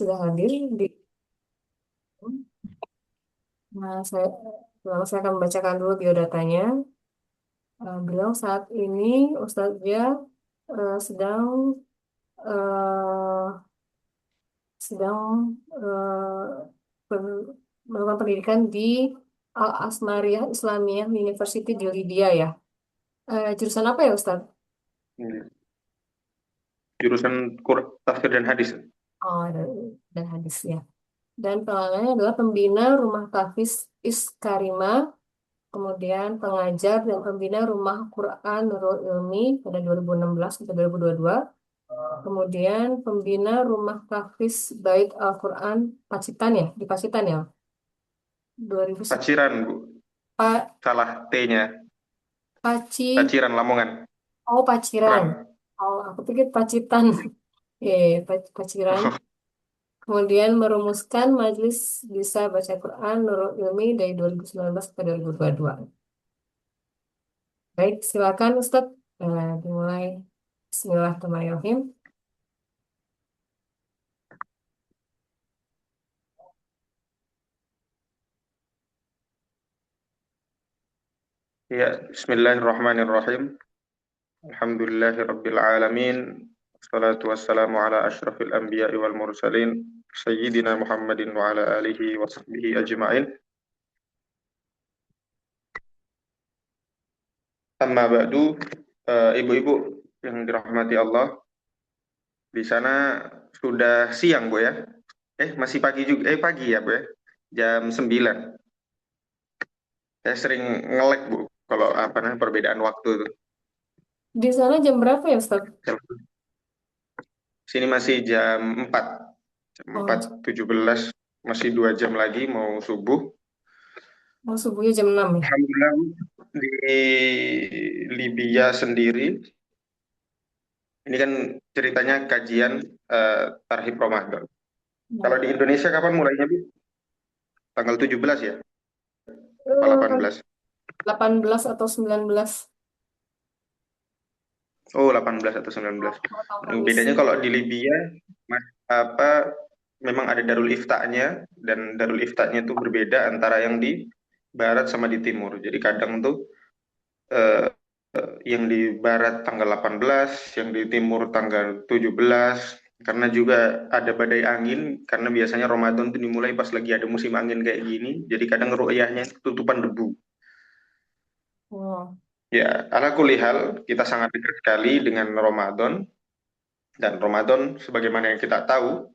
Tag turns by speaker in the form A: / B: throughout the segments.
A: sudah hadir di. Nah, saya akan membacakan dulu biodatanya. Beliau saat ini Ustaznya sedang eh, sedang melakukan pendidikan di Al Asmariyah Islamiyah University di Libya ya. Jurusan apa ya Ustaz?
B: Hmm. Jurusan tafsir dan hadis.
A: Oh, dan hadis ya. Dan pengalamannya adalah pembina Rumah Tahfiz Iskarima, kemudian pengajar dan pembina Rumah Quran Nurul Ilmi pada 2016 sampai 2022. Kemudian pembina Rumah Tahfiz Bait Al-Quran Pacitan ya, di Pacitan ya. 2010.
B: Paciran, Bu.
A: Pak
B: Salah T-nya.
A: Paci,
B: Paciran, Lamongan.
A: oh Paciran.
B: Kurang.
A: Oh, aku pikir Pacitan. Paciran. Kemudian merumuskan Majelis Bisa Baca Quran Nurul Ilmi dari 2019 ke 2022. Baik, silakan Ustadz. Dimulai. Bismillahirrahmanirrahim.
B: Ya, Bismillahirrahmanirrahim. Alhamdulillahirabbil alamin. Wassalatu wassalamu ala asyrafil anbiya'i wal mursalin. Sayyidina Muhammadin wa ala alihi wa sahbihi ajma'in. Amma ba'du, ibu-ibu yang dirahmati Allah, di sana sudah siang, Bu ya? Masih pagi juga. Pagi ya, Bu ya? Jam 9. Saya sering nge-lag, Bu, kalau apa namanya perbedaan waktu itu.
A: Di sana jam berapa ya Ustadz?
B: Sini masih jam 4. Jam
A: Oh,
B: 4:17, masih 2 jam lagi mau subuh.
A: subuhnya jam 6 ya?
B: Alhamdulillah, Bu, di Libya sendiri, ini kan ceritanya kajian Tarhib Ramadan. Kalau di Indonesia kapan mulainya, Bu? Tanggal 17 ya? Apa
A: Eh,
B: 18?
A: 18 atau 19.
B: Oh, 18 atau 19.
A: Mau tahu
B: Bedanya
A: kondisi.
B: kalau di Libya, apa, memang ada Darul Ifta'nya, dan Darul Ifta'nya itu berbeda antara yang di barat sama di timur. Jadi kadang tuh eh, yang di barat tanggal 18, yang di timur tanggal 17, karena juga ada badai angin, karena biasanya Ramadan itu dimulai pas lagi ada musim angin kayak gini, jadi kadang ru'yahnya tutupan debu.
A: Oh,
B: Ya, ala kulli hal, kita sangat dekat sekali dengan Ramadan, dan Ramadan sebagaimana yang kita tahu,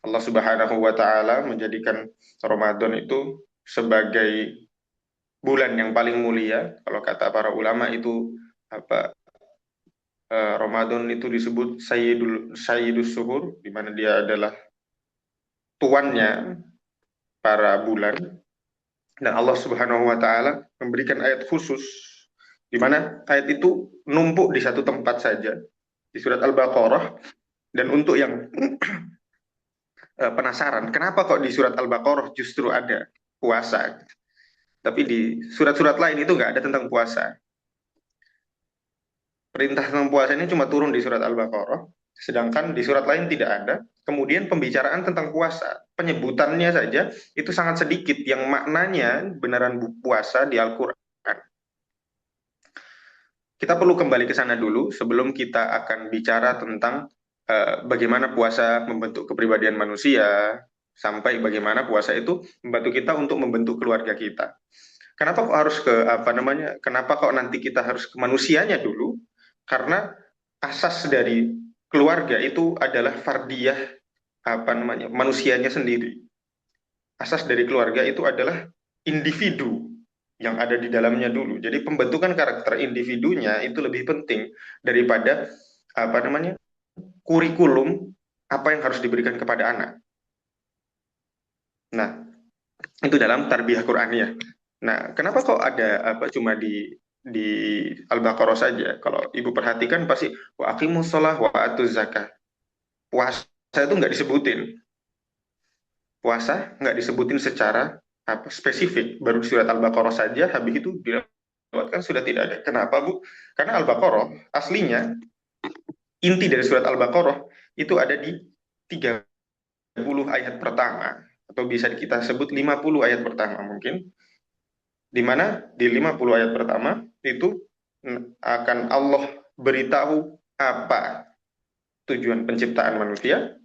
B: Allah Subhanahu wa taala menjadikan Ramadan itu sebagai bulan yang paling mulia. Kalau kata para ulama itu apa, Ramadan itu disebut Sayyidus Suhur, di mana dia adalah tuannya para bulan, dan Allah Subhanahu wa taala memberikan ayat khusus di mana ayat itu numpuk di satu tempat saja di surat Al-Baqarah. Dan untuk yang penasaran kenapa kok di surat Al-Baqarah justru ada puasa, tapi di surat-surat lain itu nggak ada tentang puasa. Perintah tentang puasa ini cuma turun di surat Al-Baqarah, sedangkan di surat lain tidak ada. Kemudian pembicaraan tentang puasa, penyebutannya saja itu sangat sedikit yang maknanya beneran puasa di Al-Quran. Kita perlu kembali ke sana dulu sebelum kita akan bicara tentang bagaimana puasa membentuk kepribadian manusia, sampai bagaimana puasa itu membantu kita untuk membentuk keluarga kita. Kenapa kok harus ke apa namanya? Kenapa kok nanti kita harus ke manusianya dulu? Karena asas dari keluarga itu adalah fardiyah, apa namanya, manusianya sendiri. Asas dari keluarga itu adalah individu yang ada di dalamnya dulu. Jadi pembentukan karakter individunya itu lebih penting daripada apa namanya, kurikulum apa yang harus diberikan kepada anak. Nah, itu dalam tarbiyah Qur'aniyah. Nah, kenapa kok ada apa cuma di Al-Baqarah saja? Kalau ibu perhatikan pasti wa aqimus shalah wa atuz zakah. Puasa itu nggak disebutin. Puasa nggak disebutin secara apa spesifik. Baru surat Al-Baqarah saja, habis itu dilewatkan sudah tidak ada. Kenapa, Bu? Karena Al-Baqarah aslinya inti dari surat Al-Baqarah itu ada di 3 30 ayat pertama, atau bisa kita sebut 50 ayat pertama mungkin, di mana di 50 ayat pertama itu akan Allah beritahu apa tujuan penciptaan manusia,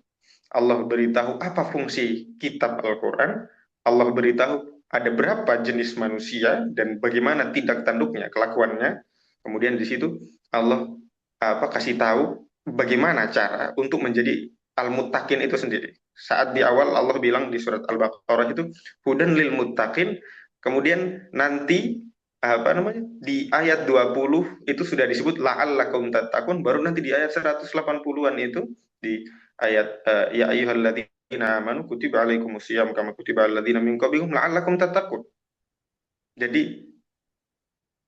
B: Allah beritahu apa fungsi kitab Al-Quran, Allah beritahu ada berapa jenis manusia dan bagaimana tindak tanduknya, kelakuannya. Kemudian di situ Allah kasih tahu bagaimana cara untuk menjadi al-muttaqin itu sendiri. Saat di awal Allah bilang di surat Al-Baqarah itu hudan lil muttaqin, kemudian nanti di ayat 20 itu sudah disebut la'allakum tattaqun, baru nanti di ayat 180-an itu di ayat ya ayyuhalladzina amanu kutiba alaikumusiyam kama kutiba alladzina min qablikum la'allakum tattaqun. Jadi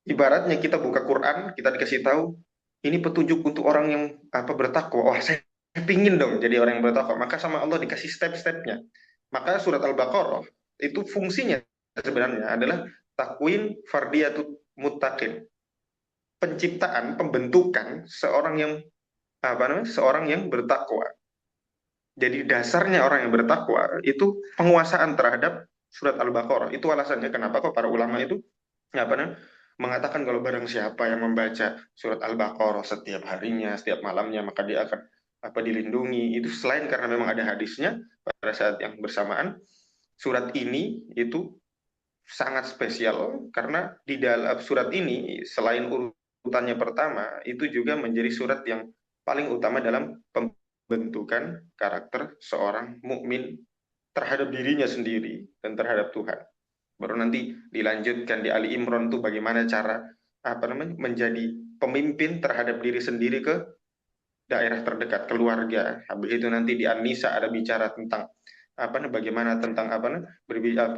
B: ibaratnya kita buka Quran, kita dikasih tahu ini petunjuk untuk orang yang bertakwa. Wah, saya pingin dong jadi orang yang bertakwa. Maka sama Allah dikasih step-stepnya. Maka surat Al-Baqarah itu fungsinya sebenarnya adalah takwin fardiyatut muttaqin. Penciptaan, pembentukan seorang yang seorang yang bertakwa. Jadi dasarnya orang yang bertakwa itu penguasaan terhadap surat Al-Baqarah. Itu alasannya kenapa kok para ulama itu apa namanya, mengatakan kalau barang siapa yang membaca surat Al-Baqarah setiap harinya, setiap malamnya, maka dia akan dilindungi. Itu selain karena memang ada hadisnya pada saat yang bersamaan, surat ini itu sangat spesial karena di dalam surat ini selain urutannya pertama, itu juga menjadi surat yang paling utama dalam pembentukan karakter seorang mukmin terhadap dirinya sendiri dan terhadap Tuhan. Baru nanti dilanjutkan di Ali Imran tuh bagaimana cara menjadi pemimpin terhadap diri sendiri ke daerah terdekat, keluarga. Habis itu nanti di An-Nisa ada bicara tentang bagaimana tentang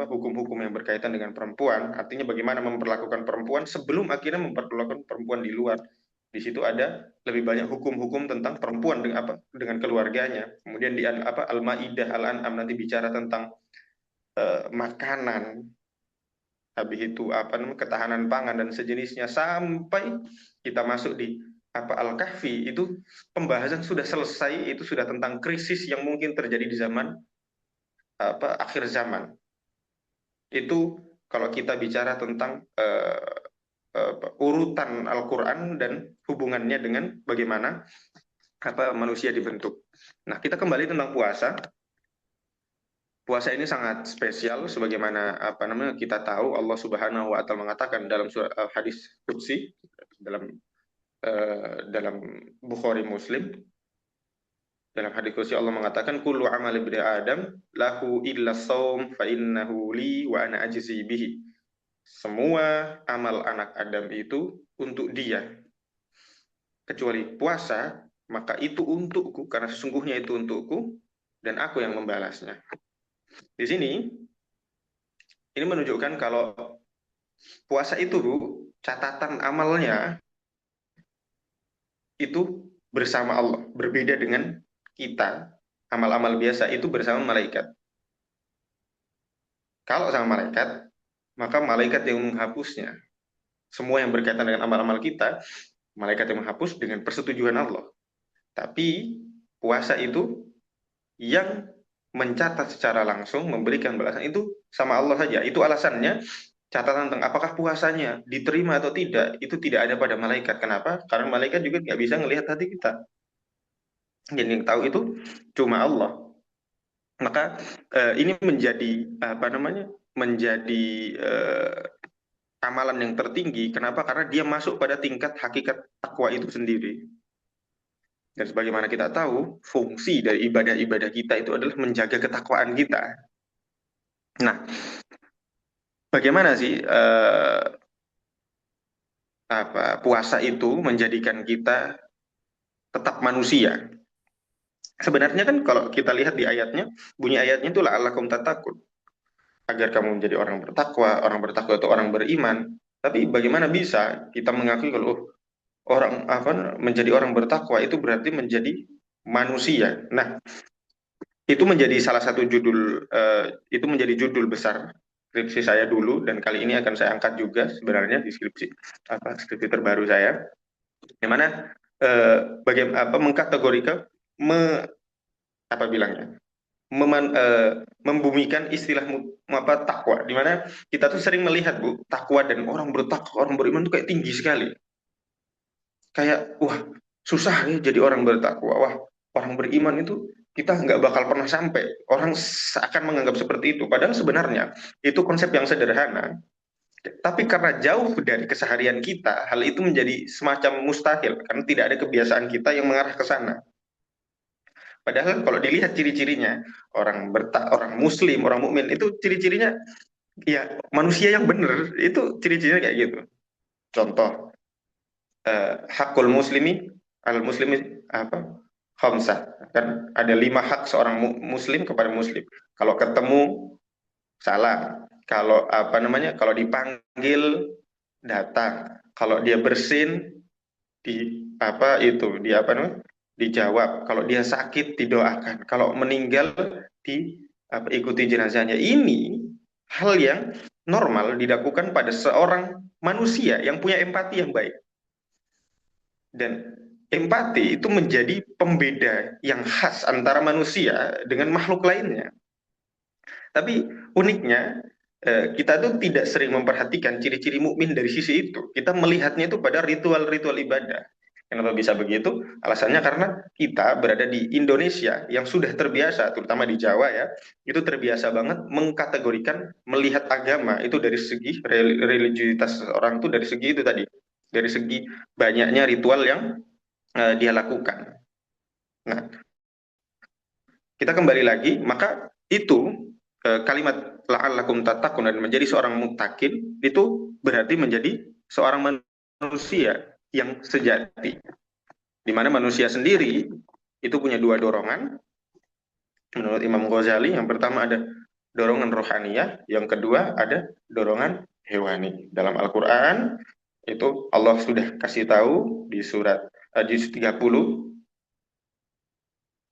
B: hukum-hukum yang berkaitan dengan perempuan, artinya bagaimana memperlakukan perempuan sebelum akhirnya memperlakukan perempuan di luar. Di situ ada lebih banyak hukum-hukum tentang perempuan dengan keluarganya. Kemudian di Al-Maidah, Al-An'am nanti bicara tentang makanan, habis itu ketahanan pangan dan sejenisnya, sampai kita masuk di Al-Kahfi, itu pembahasan sudah selesai, itu sudah tentang krisis yang mungkin terjadi di zaman akhir zaman. Itu kalau kita bicara tentang urutan Al-Qur'an dan hubungannya dengan bagaimana manusia dibentuk. Nah, kita kembali tentang puasa. Puasa ini sangat spesial sebagaimana kita tahu Allah Subhanahu wa taala mengatakan dalam surat hadis qudsi, dalam Bukhari Muslim, dalam hadis qudsi Allah mengatakan kullu amali ibni Adam lahu illa shaum fa innahu li wa ana ajzi bihi. Semua amal anak Adam itu untuk dia kecuali puasa, maka itu untukku karena sesungguhnya itu untukku dan aku yang membalasnya. Di sini ini menunjukkan kalau puasa itu catatan amalnya itu bersama Allah, berbeda dengan kita amal-amal biasa itu bersama malaikat. Kalau sama malaikat, maka malaikat yang menghapusnya. Semua yang berkaitan dengan amal-amal kita, malaikat yang menghapus dengan persetujuan Allah. Tapi puasa itu yang mencatat secara langsung, memberikan balasan itu sama Allah saja. Itu alasannya catatan tentang apakah puasanya diterima atau tidak, itu tidak ada pada malaikat. Kenapa? Karena malaikat juga nggak bisa melihat hati kita. Yang tahu itu cuma Allah. Maka ini menjadi menjadi amalan yang tertinggi. Kenapa? Karena dia masuk pada tingkat hakikat takwa itu sendiri. Dan sebagaimana kita tahu, fungsi dari ibadah-ibadah kita itu adalah menjaga ketakwaan kita. Nah, bagaimana sih puasa itu menjadikan kita tetap manusia? Sebenarnya kan kalau kita lihat di ayatnya, bunyi ayatnya itu la'allakum tattaqun, agar kamu menjadi orang bertakwa atau orang beriman. Tapi bagaimana bisa kita mengakui kalau orang menjadi orang bertakwa itu berarti menjadi manusia? Nah, itu menjadi salah satu judul, itu menjadi judul besar skripsi saya dulu, dan kali ini akan saya angkat juga sebenarnya di skripsi terbaru saya, di mana bagaimana mengkategorikan apa bilangnya membumikan istilah apa takwa, di mana kita tuh sering melihat Bu, takwa dan orang bertakwa, orang beriman tuh kayak tinggi sekali. Kayak wah susah ya jadi orang bertakwa. Wah, orang beriman itu kita nggak bakal pernah sampai. Orang akan menganggap seperti itu. Padahal sebenarnya itu konsep yang sederhana. Tapi karena jauh dari keseharian kita, hal itu menjadi semacam mustahil karena tidak ada kebiasaan kita yang mengarah ke sana. Padahal kalau dilihat ciri-cirinya, orang muslim, orang mukmin itu ciri-cirinya ya manusia yang benar, itu ciri-cirinya kayak gitu. Contoh, hakul muslimi al muslimi apa? Khamsah. Kan ada 5 hak seorang muslim kepada muslim. Kalau ketemu salam, kalau apa namanya? Kalau dipanggil datang, kalau dia bersin di apa itu di apa namanya dijawab, kalau dia sakit didoakan, kalau meninggal di apa, ikuti jenazahnya. Ini hal yang normal dilakukan pada seorang manusia yang punya empati yang baik, dan empati itu menjadi pembeda yang khas antara manusia dengan makhluk lainnya. Tapi uniknya kita tuh tidak sering memperhatikan ciri-ciri mukmin dari sisi itu. Kita melihatnya itu pada ritual-ritual ibadah. Kenapa bisa begitu? Alasannya karena kita berada di Indonesia yang sudah terbiasa, terutama di Jawa ya, itu terbiasa banget mengkategorikan melihat agama itu dari segi religiusitas seseorang itu dari segi itu tadi, dari segi banyaknya ritual yang dia lakukan. Nah, kita kembali lagi, maka itu kalimat la'allakum tattaqun dan menjadi seorang muttaqin itu berarti menjadi seorang manusia yang sejati. Di mana manusia sendiri itu punya 2 dorongan menurut Imam Ghazali. Yang pertama ada dorongan rohaniyah, yang kedua ada dorongan hewani. Dalam Al-Qur'an itu Allah sudah kasih tahu di surat juz 30.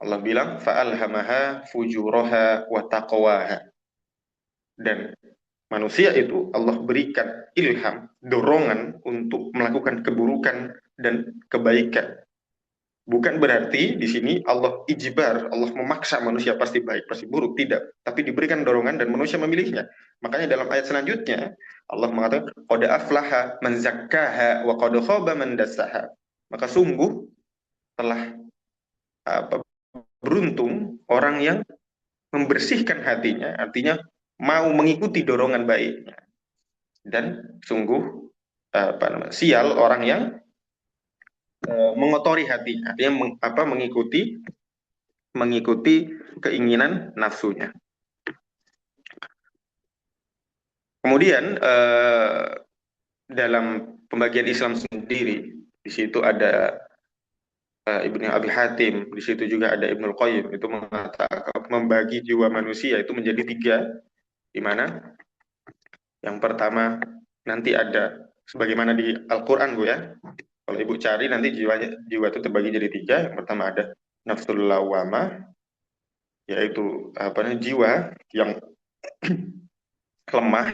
B: Allah bilang fa'alhamaha fujuraha wa taqwaha. Dan manusia itu Allah berikan ilham, dorongan untuk melakukan keburukan dan kebaikan. Bukan berarti di sini Allah ijbar, Allah memaksa manusia pasti baik, pasti buruk, tidak. Tapi diberikan dorongan dan manusia memilihnya. Makanya dalam ayat selanjutnya Allah mengatakan qad aflaha man zakkaha wa qad khaba man dassaha. Maka sungguh telah apa, beruntung orang yang membersihkan hatinya, artinya mau mengikuti dorongan baiknya. Dan sungguh apa namanya, sial orang yang mengotori hatinya, artinya mengikuti mengikuti keinginan nafsunya. Kemudian dalam pembagian Islam sendiri, di situ ada Ibnu Abi Hatim, di situ juga ada Ibnul Qayyim, itu mengatakan membagi jiwa manusia itu menjadi 3, di mana yang pertama nanti ada sebagaimana di Al-Qur'an Bu ya. Kalau Ibu cari nanti jiwa itu terbagi jadi 3. Yang pertama ada nafsul lawamah, yaitu apa namanya jiwa yang lemah,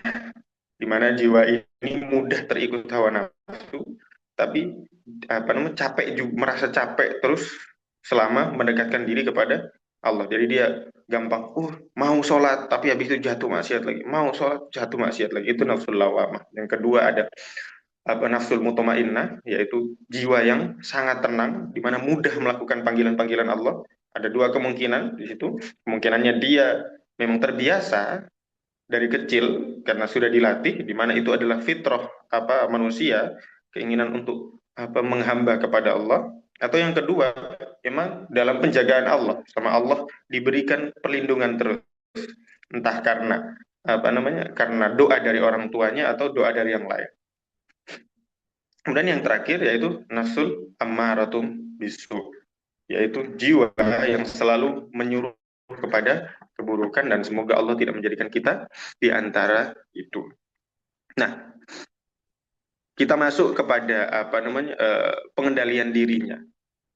B: di mana jiwa ini mudah terikut hawa nafsu, tapi apa namanya capek juga, merasa capek terus selama mendekatkan diri kepada Allah. Jadi dia gampang, mau sholat tapi habis itu jatuh maksiat lagi, mau sholat jatuh maksiat lagi. Itu nafsul lawamah. Yang kedua ada apa nafsul mutmainnah, yaitu jiwa yang sangat tenang, di mana mudah melakukan panggilan-panggilan Allah. Ada 2 kemungkinan di situ. Kemungkinannya dia memang terbiasa dari kecil karena sudah dilatih, di mana itu adalah fitrah apa manusia, keinginan untuk apa menghamba kepada Allah. Atau yang kedua, memang dalam penjagaan Allah, sama Allah diberikan perlindungan terus, entah karena apa namanya, karena doa dari orang tuanya atau doa dari yang lain. Kemudian yang terakhir yaitu nafsul ammaratum bisu, yaitu jiwa yang selalu menyuruh kepada keburukan, dan semoga Allah tidak menjadikan kita di antara itu. Nah, kita masuk kepada apa namanya pengendalian dirinya,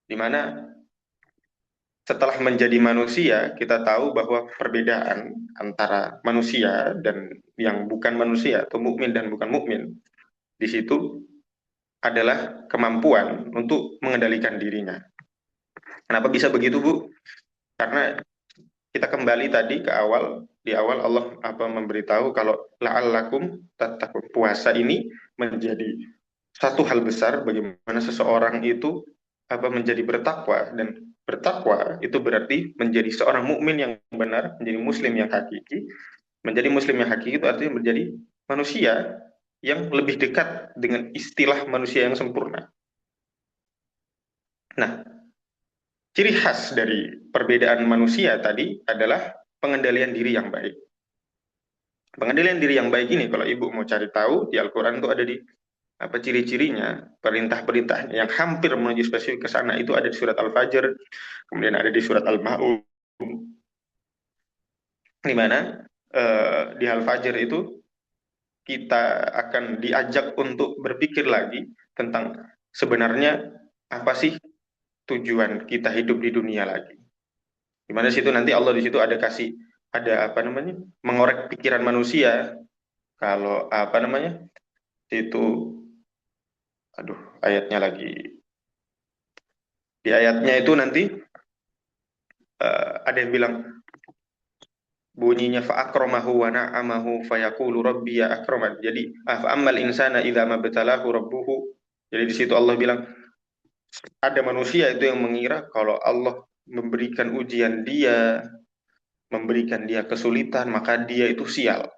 B: di mana setelah menjadi manusia kita tahu bahwa perbedaan antara manusia dan yang bukan manusia atau mukmin dan bukan mukmin di situ adalah kemampuan untuk mengendalikan dirinya. Kenapa bisa begitu, Bu? Karena kita kembali tadi ke awal, di awal Allah memberitahu kalau la'allakum tattaqun. Puasa ini menjadi satu hal besar bagaimana seseorang itu menjadi bertakwa, dan bertakwa itu berarti menjadi seorang mukmin yang benar, menjadi muslim yang hakiki. Menjadi muslim yang hakiki itu artinya menjadi manusia yang lebih dekat dengan istilah manusia yang sempurna. Nah, ciri khas dari perbedaan manusia tadi adalah pengendalian diri yang baik. Pengendalian diri yang baik ini, kalau ibu mau cari tahu, di Al-Quran itu ada di ciri-cirinya, perintah-perintahnya yang hampir menuju spesifik ke sana itu ada di surat Al-Fajr, kemudian ada di surat Al-Ma'un, di mana di Al-Fajr itu kita akan diajak untuk berpikir lagi tentang sebenarnya apa sih tujuan kita hidup di dunia lagi. Di mana situ nanti Allah di situ ada mengorek pikiran manusia. Kalau itu, aduh, ayatnya lagi, di ayatnya itu nanti ada yang bilang bunyinya fa'akramahu wa na'amahu fayaqulu rabbi ya akraman. Jadi fa'ammal insana idza mabtalahu rabbuhu. Jadi di situ Allah bilang ada manusia itu yang mengira kalau Allah memberikan ujian dia, memberikan dia kesulitan, maka dia itu sial.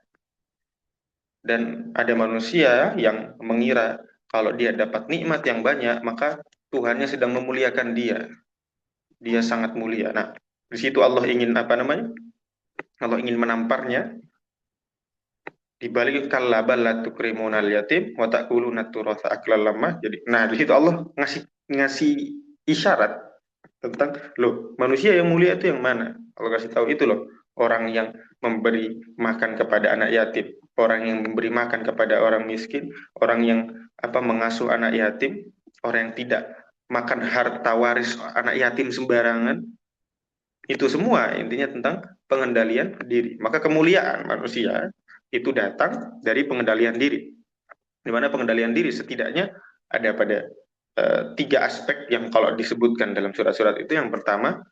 B: Dan ada manusia yang mengira kalau dia dapat nikmat yang banyak, maka Tuhannya sedang memuliakan dia. Dia sangat mulia. Nah, di situ Allah ingin Allah ingin menamparnya di balik kalla bal la tukrimunal yatim wa ta'kuluna turatsa aklan lamma. Jadi, nah di situ Allah ngasih ngasih isyarat tentang loh, manusia yang mulia itu yang mana? Allah kasih tahu itu loh, orang yang memberi makan kepada anak yatim, orang yang memberi makan kepada orang miskin, orang yang mengasuh anak yatim, orang yang tidak makan harta waris anak yatim sembarangan. Itu semua intinya tentang pengendalian diri. Maka kemuliaan manusia itu datang dari pengendalian diri. Di mana pengendalian diri setidaknya ada pada tiga aspek yang kalau disebutkan dalam surat-surat itu. Yang pertama,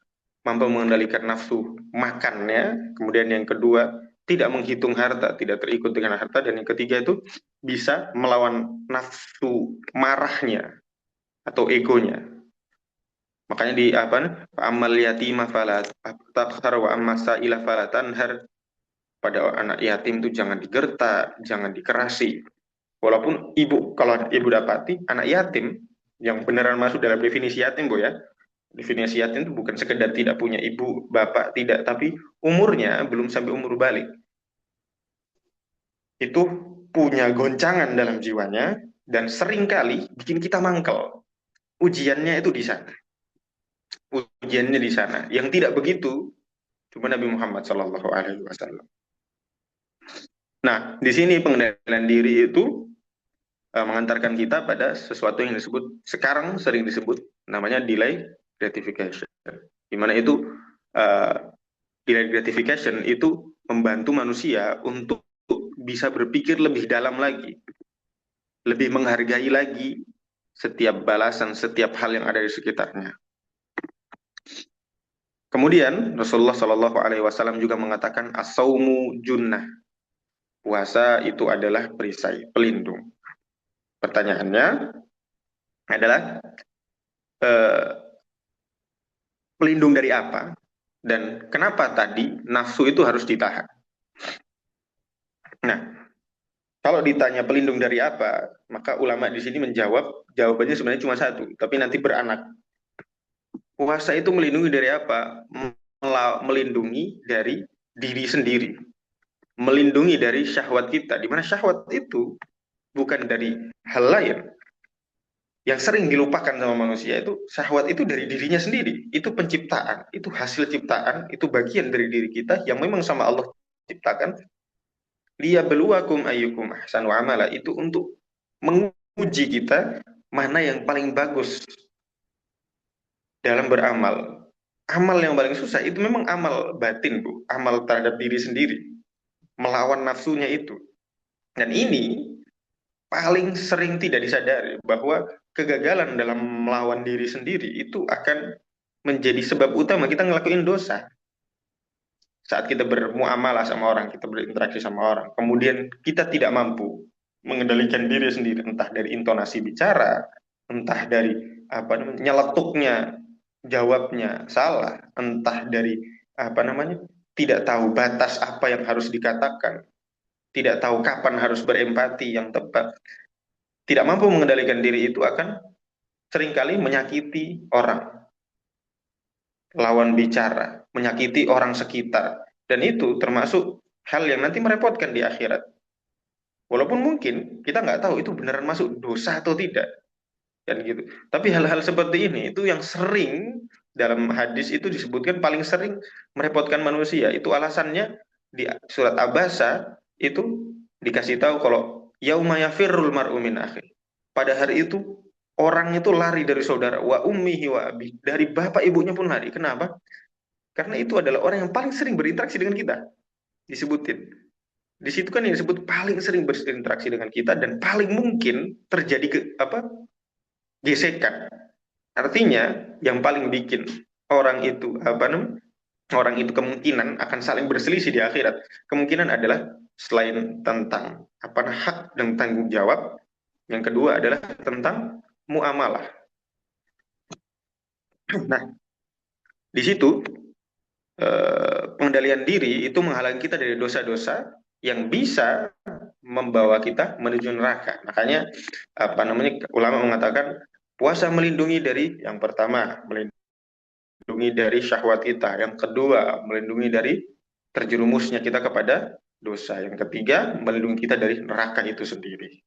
B: mampu mengendalikan nafsu makannya. Kemudian yang kedua, tidak menghitung harta, tidak terikut dengan harta. Dan yang ketiga itu bisa melawan nafsu marahnya atau egonya. Makanya di amal yatima fala taqhar wa amma sa'ila fala tanhar. Pada anak yatim itu jangan digertak, jangan dikerasi. Walaupun kalau ibu dapati anak yatim yang beneran masuk dalam definisi yatim, Bu ya. Definisi yatim itu bukan sekedar tidak punya ibu, bapak, tidak, tapi umurnya belum sampai umur balik. Itu punya goncangan dalam jiwanya dan seringkali bikin kita mangkel. Ujiannya itu di sana. Ujiannya di sana. Yang tidak begitu cuma Nabi Muhammad SAW. Nah, di sini pengendalian diri itu mengantarkan kita pada sesuatu yang disebut, sekarang sering disebut namanya delay gratification. Di mana itu delay gratification itu membantu manusia untuk bisa berpikir lebih dalam lagi, lebih menghargai lagi setiap balasan, setiap hal yang ada di sekitarnya. Kemudian Rasulullah Shallallahu Alaihi Wasallam juga mengatakan as-saumu junnah, puasa itu adalah perisai, pelindung. Pertanyaannya adalah pelindung dari apa? Dan kenapa tadi nafsu itu harus ditahan? Nah, kalau ditanya pelindung dari apa, maka ulama di sini menjawab, jawabannya sebenarnya cuma satu, tapi nanti beranak. Puasa itu melindungi dari apa? Melindungi dari diri sendiri. Melindungi dari syahwat kita. Di mana syahwat itu bukan dari hal lain. Yang sering dilupakan sama manusia itu, syahwat itu dari dirinya sendiri. Itu penciptaan, itu hasil ciptaan, itu bagian dari diri kita yang memang sama Allah ciptakan. Liyabluwakum ayyukum ahsanu amala, itu untuk menguji kita mana yang paling bagus dalam beramal. Amal yang paling susah itu memang amal batin, Bu. Amal terhadap diri sendiri. Melawan nafsunya itu. Dan ini paling sering tidak disadari bahwa kegagalan dalam melawan diri sendiri itu akan menjadi sebab utama kita ngelakuin dosa. saat kita bermuamalah sama orang, kita berinteraksi sama orang, kemudian kita tidak mampu mengendalikan diri sendiri, entah dari intonasi bicara, entah dari apa namanya nyeletuknya jawabnya salah, entah dari apa namanya tidak tahu batas apa yang harus dikatakan, tidak tahu kapan harus berempati yang tepat, tidak mampu mengendalikan diri itu akan seringkali menyakiti orang, lawan bicara, menyakiti orang sekitar. Dan itu termasuk hal yang nanti merepotkan di akhirat. Walaupun mungkin kita nggak tahu itu beneran masuk dosa atau tidak, kan gitu. Tapi hal-hal seperti ini itu yang sering dalam hadis itu disebutkan paling sering merepotkan manusia. Itu alasannya di surat Abasa itu dikasih tahu kalau yauma yafirrul mar'u min akhi. Pada hari itu orang itu lari dari saudara, wa ummihi wa abi, dari bapak ibunya pun lari. Kenapa? Karena itu adalah orang yang paling sering berinteraksi dengan kita. Disebutin. Di situ kan yang disebut paling sering berinteraksi dengan kita dan paling mungkin terjadi gesekan. Artinya yang paling bikin orang itu apa namanya? Orang itu kemungkinan akan saling berselisih di akhirat. Kemungkinan adalah selain tentang apa hak dan tanggung jawab, yang kedua adalah tentang muamalah. Nah, di situ pengendalian diri itu menghalangi kita dari dosa-dosa yang bisa membawa kita menuju neraka. Makanya apa namanya ulama mengatakan puasa melindungi dari yang pertama melindungi dari syahwat kita, yang kedua melindungi dari terjerumusnya kita kepada dosa, yang ketiga melindungi kita dari neraka itu sendiri.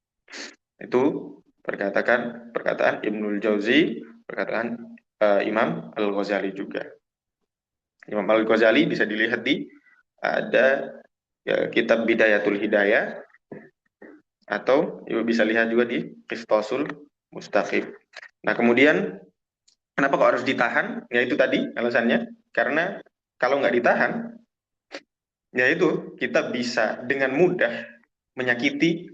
B: Itu perkataan Ibnul Jauzi, perkataan Imam Al-Ghazali juga. Imam Al-Ghazali bisa dilihat di ada kitab Bidayatul Hidayah atau ibu bisa lihat juga di Qistosul Mustaqim. Nah, kemudian kenapa kok harus ditahan? Ya itu tadi alasannya. Karena kalau nggak ditahan, ya itu kita bisa dengan mudah menyakiti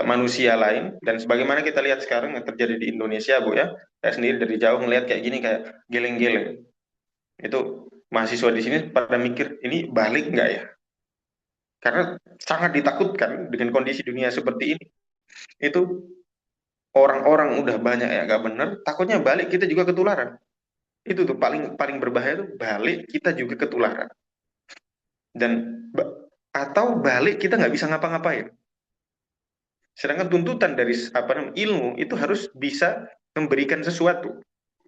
B: manusia lain. Dan sebagaimana kita lihat sekarang yang terjadi di Indonesia, Bu ya, saya sendiri dari jauh melihat kayak gini kayak geleng-geleng. Itu mahasiswa di sini pada mikir ini balik nggak ya? Karena sangat ditakutkan dengan kondisi dunia seperti ini. Itu orang-orang udah banyak yang nggak bener, takutnya balik kita juga ketularan. Itu tuh paling paling berbahaya tuh balik kita juga ketularan. Dan atau balik kita nggak bisa ngapa-ngapain. Sedangkan tuntutan dari apa namanya ilmu itu harus bisa memberikan sesuatu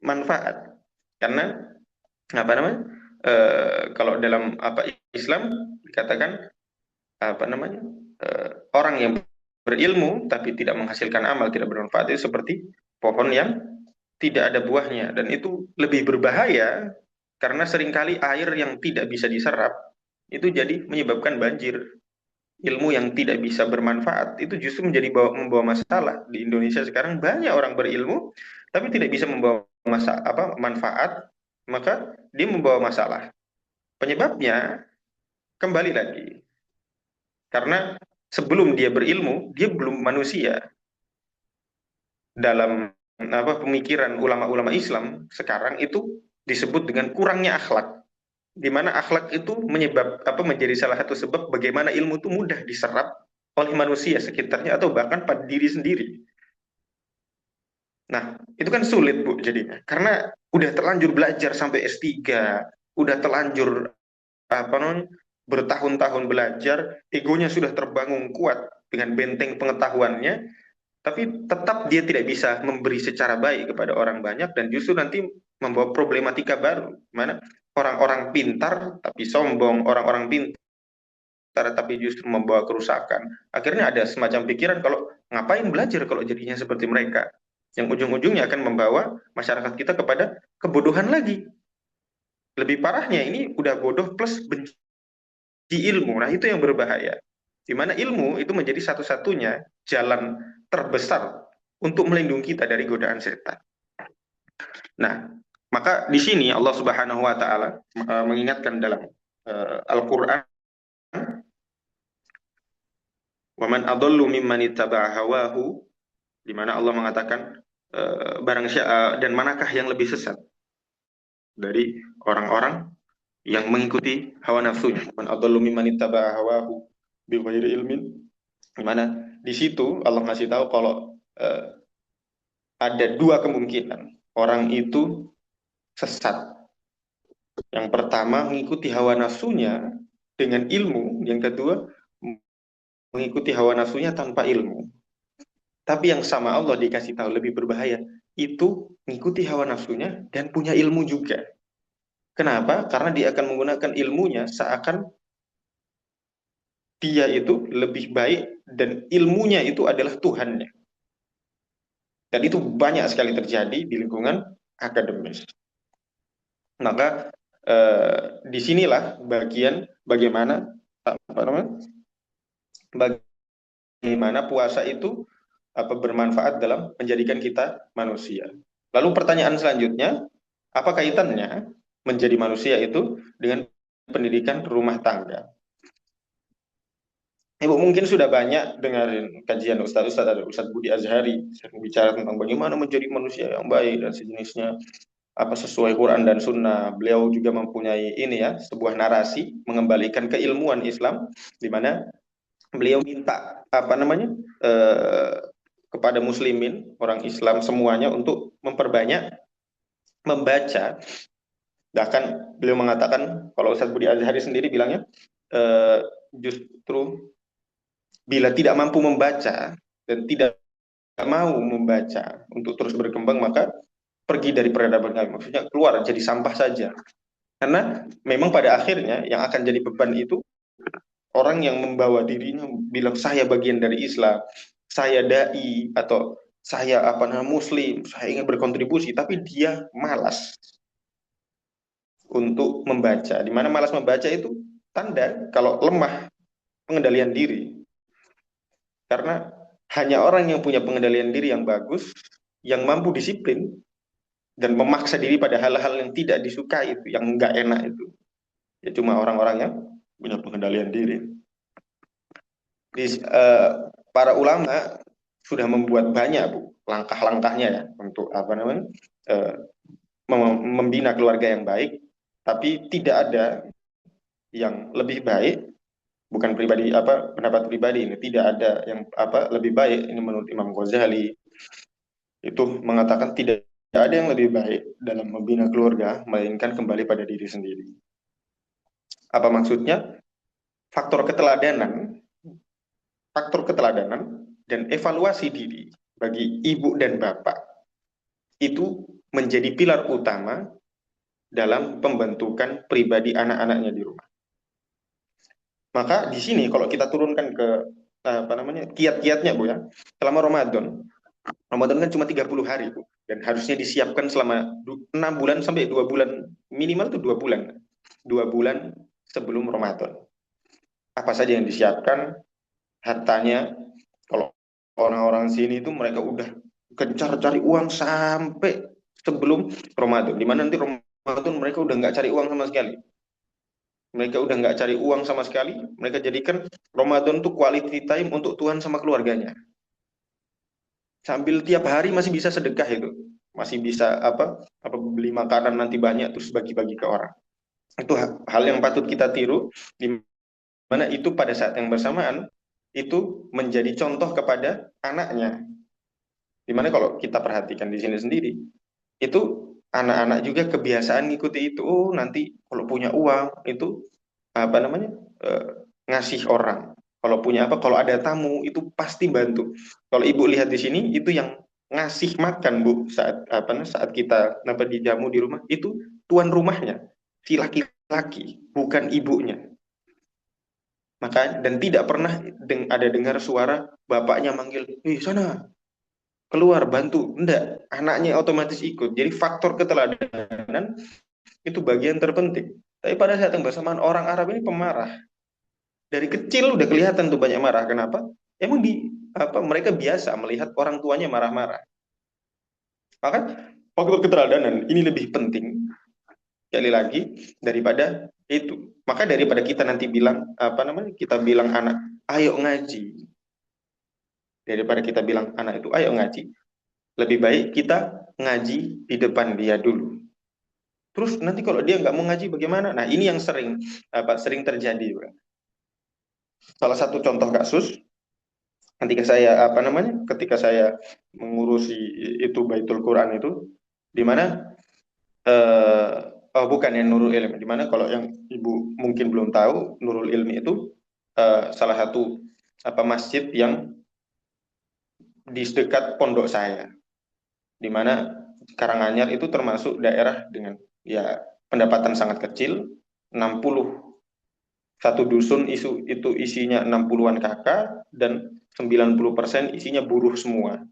B: manfaat. Karena apa namanya kalau dalam apa Islam dikatakan apa namanya orang yang berilmu tapi tidak menghasilkan amal, tidak bermanfaat itu seperti pohon yang tidak ada buahnya, dan itu lebih berbahaya karena seringkali air yang tidak bisa diserap itu jadi menyebabkan banjir. Ilmu yang tidak bisa bermanfaat itu justru membawa masalah. Di Indonesia sekarang banyak orang berilmu tapi tidak bisa membawa manfaat, maka dia membawa masalah. Penyebabnya kembali lagi karena sebelum dia berilmu, dia belum manusia. Dalam apa pemikiran ulama-ulama Islam sekarang itu disebut dengan kurangnya akhlak, di mana akhlak itu menjadi salah satu sebab bagaimana ilmu itu mudah diserap oleh manusia sekitarnya atau bahkan pada diri sendiri. Nah, itu kan sulit Bu jadinya karena udah terlanjur belajar sampai S3, udah terlanjur apa namanya bertahun-tahun belajar, egonya sudah terbangun kuat dengan benteng pengetahuannya, tapi tetap dia tidak bisa memberi secara baik kepada orang banyak dan justru nanti membawa problematika baru, mana orang-orang pintar tapi sombong, orang-orang pintar tapi justru membawa kerusakan. Akhirnya ada semacam pikiran kalau ngapain belajar kalau jadinya seperti mereka, yang ujung-ujungnya akan membawa masyarakat kita kepada kebodohan lagi. Lebih parahnya ini udah bodoh plus benci ilmu. Nah, itu yang berbahaya. Di mana ilmu itu menjadi satu-satunya jalan terbesar untuk melindungi kita dari godaan setan. Nah, maka di sini Allah Subhanahu wa taala mengingatkan dalam Al-Qur'an, "Wa man adallu mimman ittaba'a hawahu", di mana Allah mengatakan dan manakah yang lebih sesat dari orang-orang yang mengikuti hawa nafsunya. Man adallu mimman ittaba'a hawahu bighairi ilmin. Di mana di situ Allah ngasih tahu kalau ada dua kemungkinan orang itu sesat. Yang pertama mengikuti hawa nafsunya dengan ilmu, yang kedua mengikuti hawa nafsunya tanpa ilmu. Tapi yang sama Allah dikasih tahu lebih berbahaya, itu mengikuti hawa nafsunya dan punya ilmu juga. Kenapa? Karena dia akan menggunakan ilmunya seakan dia itu lebih baik dan ilmunya itu adalah Tuhannya. Dan itu banyak sekali terjadi di lingkungan akademis. Maka disinilah bagian bagaimana apa namanya, bagaimana puasa itu bermanfaat dalam menjadikan kita manusia. Lalu pertanyaan selanjutnya, apa kaitannya menjadi manusia itu dengan pendidikan rumah tangga? Ibu mungkin sudah banyak dengarin kajian Ustadz ada Ustadz Budi Azhari yang bicara tentang bagaimana menjadi manusia yang baik dan sejenisnya apa sesuai Quran dan Sunnah. Beliau juga mempunyai ini ya sebuah narasi mengembalikan keilmuan Islam di mana beliau minta apa namanya kepada muslimin orang Islam semuanya untuk memperbanyak membaca. Bahkan beliau mengatakan kalau Ustadz Budi Azhari sendiri bilangnya justru bila tidak mampu membaca dan tidak mau membaca untuk terus berkembang maka pergi dari peradaban kami. Maksudnya keluar jadi sampah saja. Karena memang pada akhirnya yang akan jadi beban itu orang yang membawa dirinya bilang saya bagian dari Islam, saya dai atau saya apa namanya muslim, saya ingin berkontribusi tapi dia malas untuk membaca. Di mana malas membaca itu tanda kalau lemah pengendalian diri. Karena hanya orang yang punya pengendalian diri yang bagus, yang mampu disiplin dan memaksa diri pada hal-hal yang tidak disukai itu, yang enggak enak itu. Ya cuma orang-orang yang punya pengendalian diri. Di, para ulama sudah membuat banyak bu langkah-langkahnya ya untuk apa namanya eh, membina keluarga yang baik, tapi tidak ada yang lebih baik bukan pribadi apa pendapat pribadi ini tidak ada yang apa lebih baik ini menurut Imam Ghazali itu mengatakan tidak ada yang lebih baik dalam membina keluarga melainkan kembali pada diri sendiri. Apa maksudnya? Faktor keteladanan, faktor keteladanan dan evaluasi diri bagi ibu dan bapak itu menjadi pilar utama dalam pembentukan pribadi anak-anaknya di rumah. Maka di sini kalau kita turunkan ke apa namanya kiat-kiatnya Bu ya, selama Ramadan, Ramadan kan cuma 30 hari Bu, dan harusnya disiapkan selama 6 bulan sampai 2 bulan, minimal tuh 2 bulan. 2 bulan sebelum Ramadan. Apa saja yang disiapkan, hartanya, kalau orang-orang sini itu mereka udah gencar cari uang sampai sebelum Ramadan. Di mana nanti Ramadan mereka udah nggak cari uang sama sekali. Mereka udah nggak cari uang sama sekali. Mereka jadikan Ramadan tuh quality time untuk Tuhan sama keluarganya. Sambil tiap hari masih bisa sedekah itu. Masih bisa apa beli makanan nanti banyak terus bagi-bagi ke orang. Itu hal yang patut kita tiru di mana itu pada saat yang bersamaan itu menjadi contoh kepada anaknya. Dimana kalau kita perhatikan di sini sendiri, itu anak-anak juga kebiasaan ngikuti itu. Oh, nanti kalau punya uang itu apa namanya eh, ngasih orang. Kalau punya apa, kalau ada tamu itu pasti bantu. Kalau ibu lihat di sini itu yang ngasih makan bu saat apa saat kita apa dijamu di rumah itu tuan rumahnya si laki-laki bukan ibunya. Maka dan tidak pernah ada dengar suara bapaknya manggil, sana keluar bantu." Enggak, anaknya otomatis ikut. Jadi faktor keteladanan itu bagian terpenting. Tapi pada saat yang bersamaan orang Arab ini pemarah. Dari kecil udah kelihatan tuh banyak marah. Kenapa? Emang di apa mereka biasa melihat orang tuanya marah-marah. Maka faktor keteladanan ini lebih penting sekali lagi daripada itu. Maka daripada kita nanti bilang apa namanya? Kita bilang anak, "Ayo ngaji." Daripada kita bilang anak itu, "Ayo ngaji." Lebih baik kita ngaji di depan dia dulu. Terus nanti kalau dia nggak mau ngaji bagaimana? Nah, ini yang sering terjadi, Pak. Salah satu contoh kasus ketika saya mengurusi itu Baitul Quran itu, di mana oh bukan yang Nurul Ilmi, di mana kalau yang ibu mungkin belum tahu, Nurul Ilmi itu salah satu masjid yang di dekat pondok saya, di mana Karanganyar itu termasuk daerah dengan ya pendapatan sangat kecil, 61 dusun itu isinya 60-an kakak, dan 90% isinya buruh semua,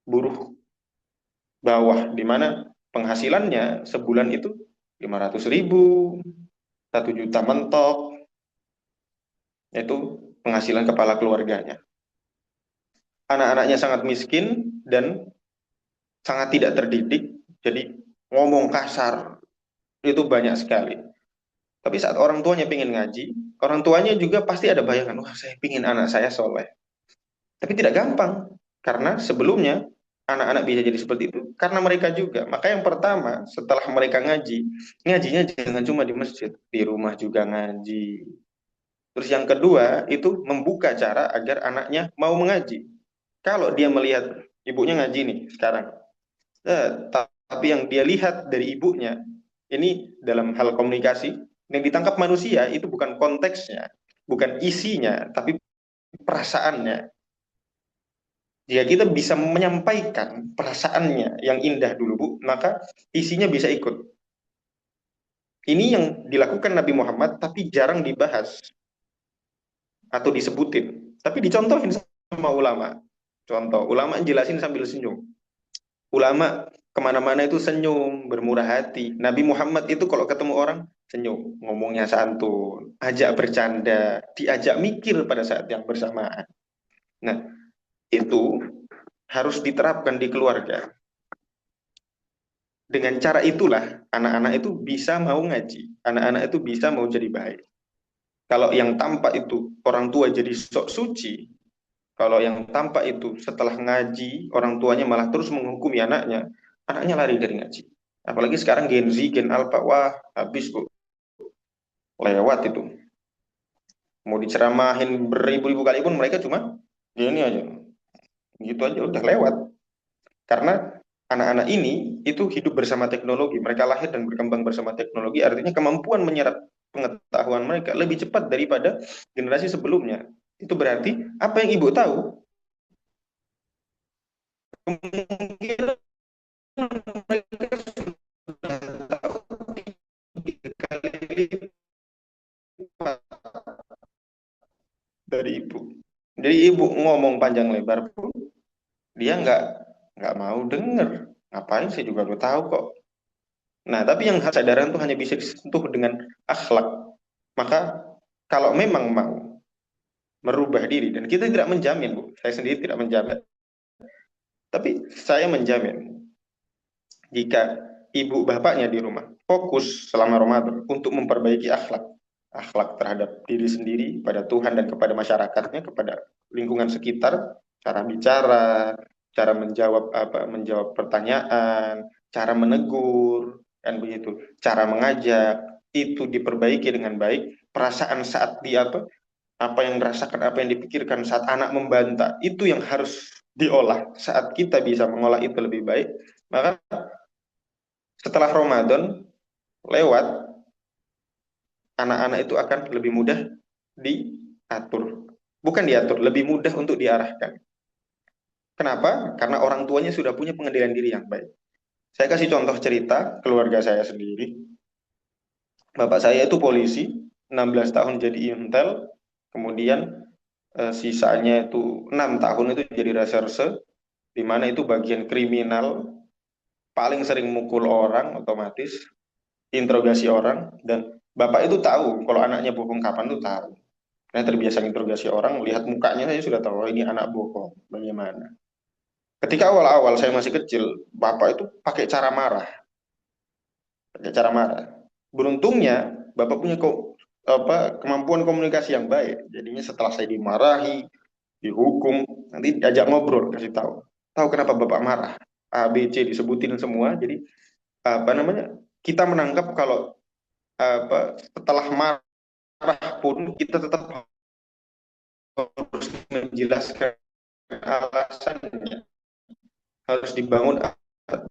B: buruh bawah, di mana penghasilannya sebulan itu 500.000, 1 juta mentok, itu penghasilan kepala keluarganya. Anak-anaknya sangat miskin dan sangat tidak terdidik, jadi ngomong kasar itu banyak sekali. Tapi saat orang tuanya pengen ngaji, orang tuanya juga pasti ada bayangan, wah saya pingin anak saya soleh. Tapi tidak gampang, karena sebelumnya anak-anak bisa jadi seperti itu karena mereka juga. Maka yang pertama, setelah mereka ngaji, ngajinya jangan cuma di masjid, di rumah juga ngaji. Terus yang kedua, itu membuka cara agar anaknya mau mengaji. Kalau dia melihat ibunya ngaji nih sekarang, tapi yang dia lihat dari ibunya, ini dalam hal komunikasi, yang ditangkap manusia itu bukan konteksnya, bukan isinya, tapi perasaannya. Jika kita bisa menyampaikan perasaannya yang indah dulu, Bu, maka isinya bisa ikut. Ini yang dilakukan Nabi Muhammad, tapi jarang dibahas atau disebutin. Tapi dicontohin sama ulama. Contoh, ulama jelasin sambil senyum. Ulama kemana-mana itu senyum, bermurah hati. Nabi Muhammad itu kalau ketemu orang, senyum, ngomongnya santun, ajak bercanda, diajak mikir pada saat yang bersamaan. Nah, itu harus diterapkan di keluarga. Dengan cara itulah anak-anak itu bisa mau ngaji, anak-anak itu bisa mau jadi baik. Kalau yang tampak itu orang tua jadi sok suci, kalau yang tampak itu setelah ngaji orang tuanya malah terus menghukumi anaknya, anaknya lari dari ngaji. Apalagi sekarang Gen Z, Gen Alpha, wah habis Bu, lewat itu. Mau diceramahin beribu-ribu kali pun mereka cuma ini aja, gitu aja udah lewat. Karena anak-anak ini itu hidup bersama teknologi, mereka lahir dan berkembang bersama teknologi, artinya kemampuan menyerap pengetahuan mereka lebih cepat daripada generasi sebelumnya. Itu berarti apa yang ibu tahu, kemungkinan mereka sudah tahu 3 kali lipat dari ibu. Jadi ibu ngomong panjang lebar pun dia nggak mau denger. Ngapain sih juga udah tahu kok. Nah, tapi yang kesadaran tuh hanya bisa disentuh dengan akhlak. Maka kalau memang mau merubah diri, dan kita tidak menjamin, Bu, saya sendiri tidak menjamin, tapi saya menjamin jika ibu bapaknya di rumah fokus selama Ramadan untuk memperbaiki akhlak, akhlak terhadap diri sendiri, pada Tuhan dan kepada masyarakatnya, kepada lingkungan sekitar, cara bicara, cara menjawab pertanyaan, cara menegur, dan begitu, cara mengajak itu diperbaiki dengan baik, perasaan saat apa yang dirasakan, apa yang dipikirkan saat anak membantah, itu yang harus diolah. Saat kita bisa mengolah itu lebih baik, maka setelah Ramadan lewat, anak-anak itu akan lebih mudah diatur. Bukan diatur, lebih mudah untuk diarahkan. Kenapa? Karena orang tuanya sudah punya pengendalian diri yang baik. Saya kasih contoh cerita keluarga saya sendiri. Bapak saya itu polisi, 16 tahun jadi intel, kemudian sisanya itu 6 tahun itu jadi reserse, di mana itu bagian kriminal, paling sering mukul orang, otomatis interogasi orang, dan bapak itu tahu kalau anaknya bohong kapan tuh tahu. Karena terbiasa interogasi orang, lihat mukanya saya sudah tahu, oh, ini anak bohong, bagaimana. Ketika awal-awal saya masih kecil, bapak itu pakai cara marah. Beruntungnya bapak punya kemampuan komunikasi yang baik. Jadinya setelah saya dimarahi, dihukum, nanti diajak ngobrol, kasih tahu. Tahu kenapa bapak marah? A, B, C disebutin semua. Jadi apa namanya? kita menangkap kalau setelah marah pun kita tetap harus menjelaskan alasannya, harus dibangun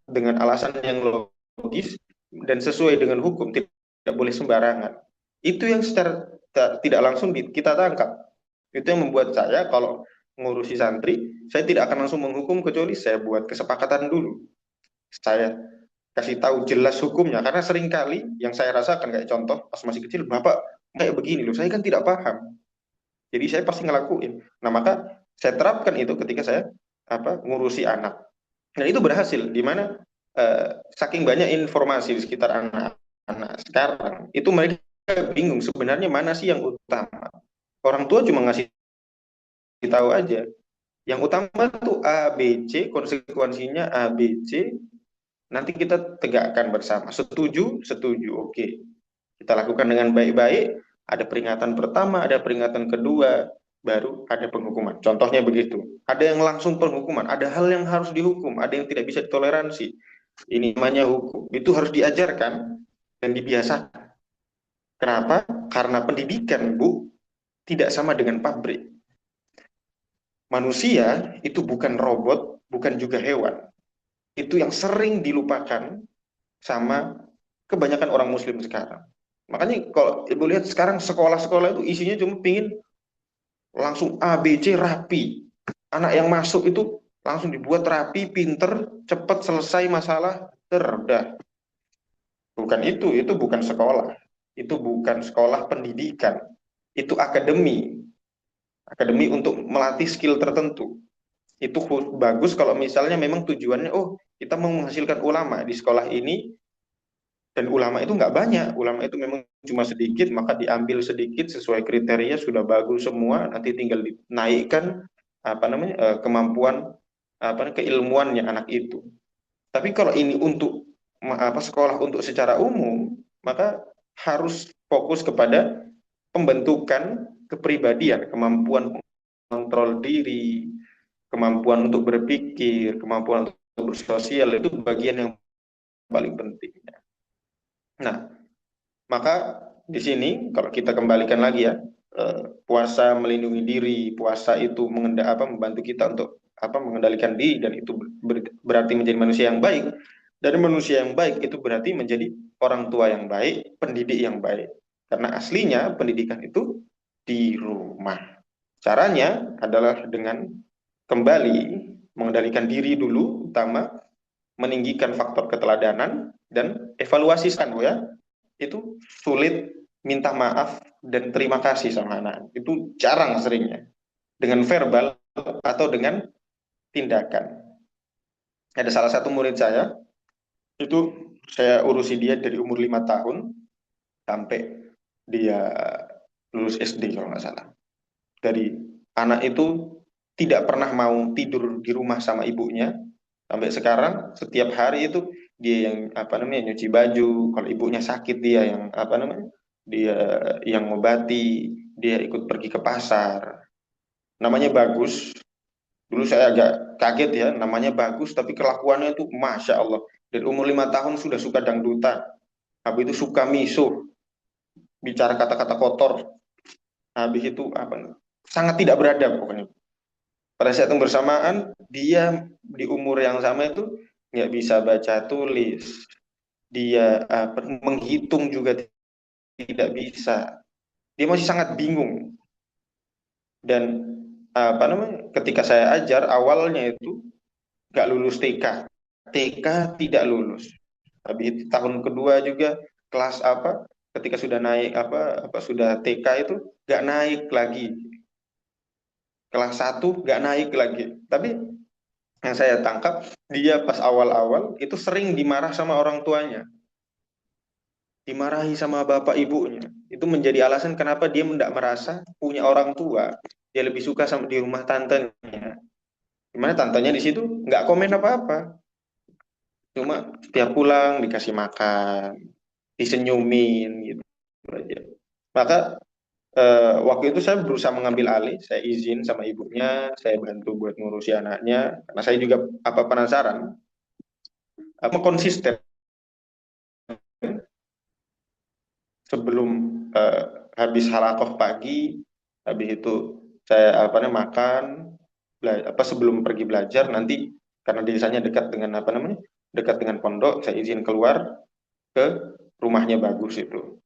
B: dengan alasan yang logis dan sesuai dengan hukum, tidak boleh sembarangan. Itu yang secara tidak langsung kita tangkap. Itu yang membuat saya kalau ngurusi santri, saya tidak akan langsung menghukum kecuali saya buat kesepakatan dulu. Saya kasih tahu jelas hukumnya, karena seringkali yang saya rasakan kayak contoh pas masih kecil, Bapak kayak begini loh, saya kan tidak paham. Jadi saya pasti ngelakuin. Nah, maka saya terapkan itu ketika saya ngurusi anak. Dan itu berhasil, di mana saking banyak informasi di sekitar anak-anak sekarang, itu mereka bingung sebenarnya mana sih yang utama. Orang tua cuma ngasih tahu aja. Yang utama tuh A, B, C, konsekuensinya A, B, C, nanti kita tegakkan bersama. Setuju? Setuju. Oke. Kita lakukan dengan baik-baik, ada peringatan pertama, ada peringatan kedua, baru ada penghukuman. Contohnya begitu. Ada yang langsung penghukuman, ada hal yang harus dihukum, ada yang tidak bisa ditoleransi. Ini namanya hukum. Itu harus diajarkan dan dibiasakan. Kenapa? Karena pendidikan, Bu, tidak sama dengan pabrik. Manusia itu bukan robot, bukan juga hewan. Itu yang sering dilupakan sama kebanyakan orang muslim sekarang. Makanya kalau ibu lihat sekarang sekolah-sekolah itu isinya cuma pingin langsung A, B, C rapi. Anak yang masuk itu langsung dibuat rapi, pinter, cepat selesai masalah, terdah. Bukan itu bukan sekolah. Itu bukan sekolah pendidikan. Itu akademi. Akademi untuk melatih skill tertentu. Itu bagus kalau misalnya memang tujuannya, oh kita mau menghasilkan ulama di sekolah ini, dan ulama itu nggak banyak, ulama itu memang cuma sedikit, maka diambil sedikit sesuai kriteria sudah bagus semua, nanti tinggal dinaikkan kemampuan keilmuannya anak itu. Tapi kalau ini untuk sekolah untuk secara umum, maka harus fokus kepada pembentukan kepribadian, kemampuan kontrol diri, kemampuan untuk berpikir, kemampuan untuk bersosial, itu bagian yang paling penting. Nah, maka di sini kalau kita kembalikan lagi ya, puasa melindungi diri, puasa itu membantu kita untuk mengendalikan diri, dan itu berarti menjadi manusia yang baik. Dari manusia yang baik itu berarti menjadi orang tua yang baik, pendidik yang baik. Karena aslinya pendidikan itu di rumah. Caranya adalah dengan kembali mengendalikan diri dulu, utama meninggikan faktor keteladanan dan evaluasi Bu ya. Itu sulit minta maaf dan terima kasih sama anak. Itu jarang seringnya. Dengan verbal atau dengan tindakan. Ada salah satu murid saya, itu saya urusi dia dari umur 5 tahun sampai dia lulus SD kalau nggak salah. Dari anak itu tidak pernah mau tidur di rumah sama ibunya, sampai sekarang setiap hari itu dia yang nyuci baju, kalau ibunya sakit dia yang dia yang ngobati, dia ikut pergi ke pasar. Namanya bagus. Dulu saya agak kaget ya, namanya bagus tapi kelakuannya itu masya Allah. Dari umur 5 tahun sudah suka dangdutan, habis itu suka misuh, bicara kata-kata kotor, habis itu sangat tidak beradab pokoknya. Pada saat yang bersamaan dia di umur yang sama itu nggak bisa baca tulis, dia menghitung juga tidak bisa, dia masih sangat bingung. Dan ketika saya ajar awalnya itu nggak lulus TK, TK tidak lulus, habis tahun kedua juga kelas ketika sudah naik sudah TK itu nggak naik lagi, kelas satu nggak naik lagi. Tapi yang saya tangkap, dia pas awal-awal itu sering dimarah sama orang tuanya, dimarahi sama bapak ibunya. Itu menjadi alasan kenapa dia tidak merasa punya orang tua. Dia lebih suka sama di rumah tantenya. Dimana tantenya di situ nggak komen apa-apa. Cuma setiap pulang dikasih makan, disenyumin gitu aja. Maka waktu itu saya berusaha mengambil alih, saya izin sama ibunya, saya bantu buat ngurusi anaknya, karena saya juga penasaran, konsisten sebelum eh, habis halakoh pagi, habis itu saya apa namanya makan, sebelum pergi belajar nanti karena desanya dekat dengan apa namanya dekat dengan pondok, saya izin keluar ke rumahnya Bagus itu,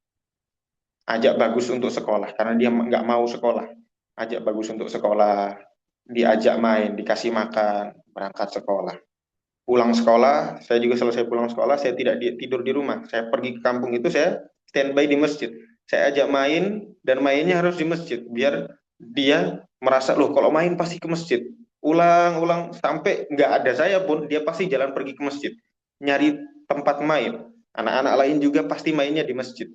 B: ajak Bagus untuk sekolah karena dia nggak mau sekolah, ajak Bagus untuk sekolah, diajak main, dikasih makan, berangkat sekolah. Pulang sekolah, saya juga selesai pulang sekolah, saya tidak tidur di rumah. Saya pergi ke kampung itu, saya standby di masjid. Saya ajak main, dan mainnya harus di masjid. Biar dia merasa, loh kalau main pasti ke masjid. Ulang-ulang, sampai nggak ada saya pun, dia pasti jalan pergi ke masjid. Nyari tempat main. Anak-anak lain juga pasti mainnya di masjid.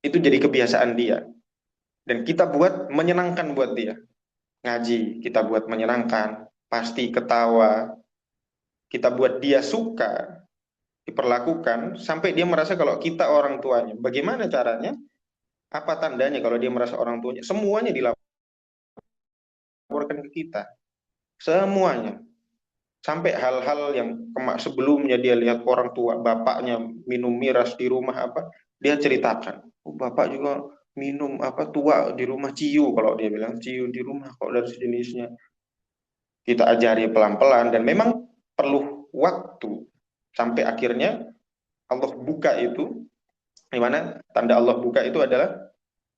B: Itu jadi kebiasaan dia. Dan kita buat menyenangkan buat dia. Ngaji, kita buat menyenangkan. Pasti ketawa, kita buat dia suka diperlakukan sampai dia merasa kalau kita orang tuanya. Bagaimana caranya? Apa tandanya kalau dia merasa orang tuanya? Semuanya dilaporkan ke kita. Semuanya. Sampai hal-hal yang sebelumnya dia lihat orang tua, bapaknya minum miras di rumah apa, dia ceritakan. Oh, bapak juga minum apa tua di rumah ciu kalau dia bilang ciu di rumah kok dari sejenisnya. Kita ajari pelan-pelan dan memang perlu waktu sampai akhirnya Allah buka itu, di mana tanda Allah buka itu adalah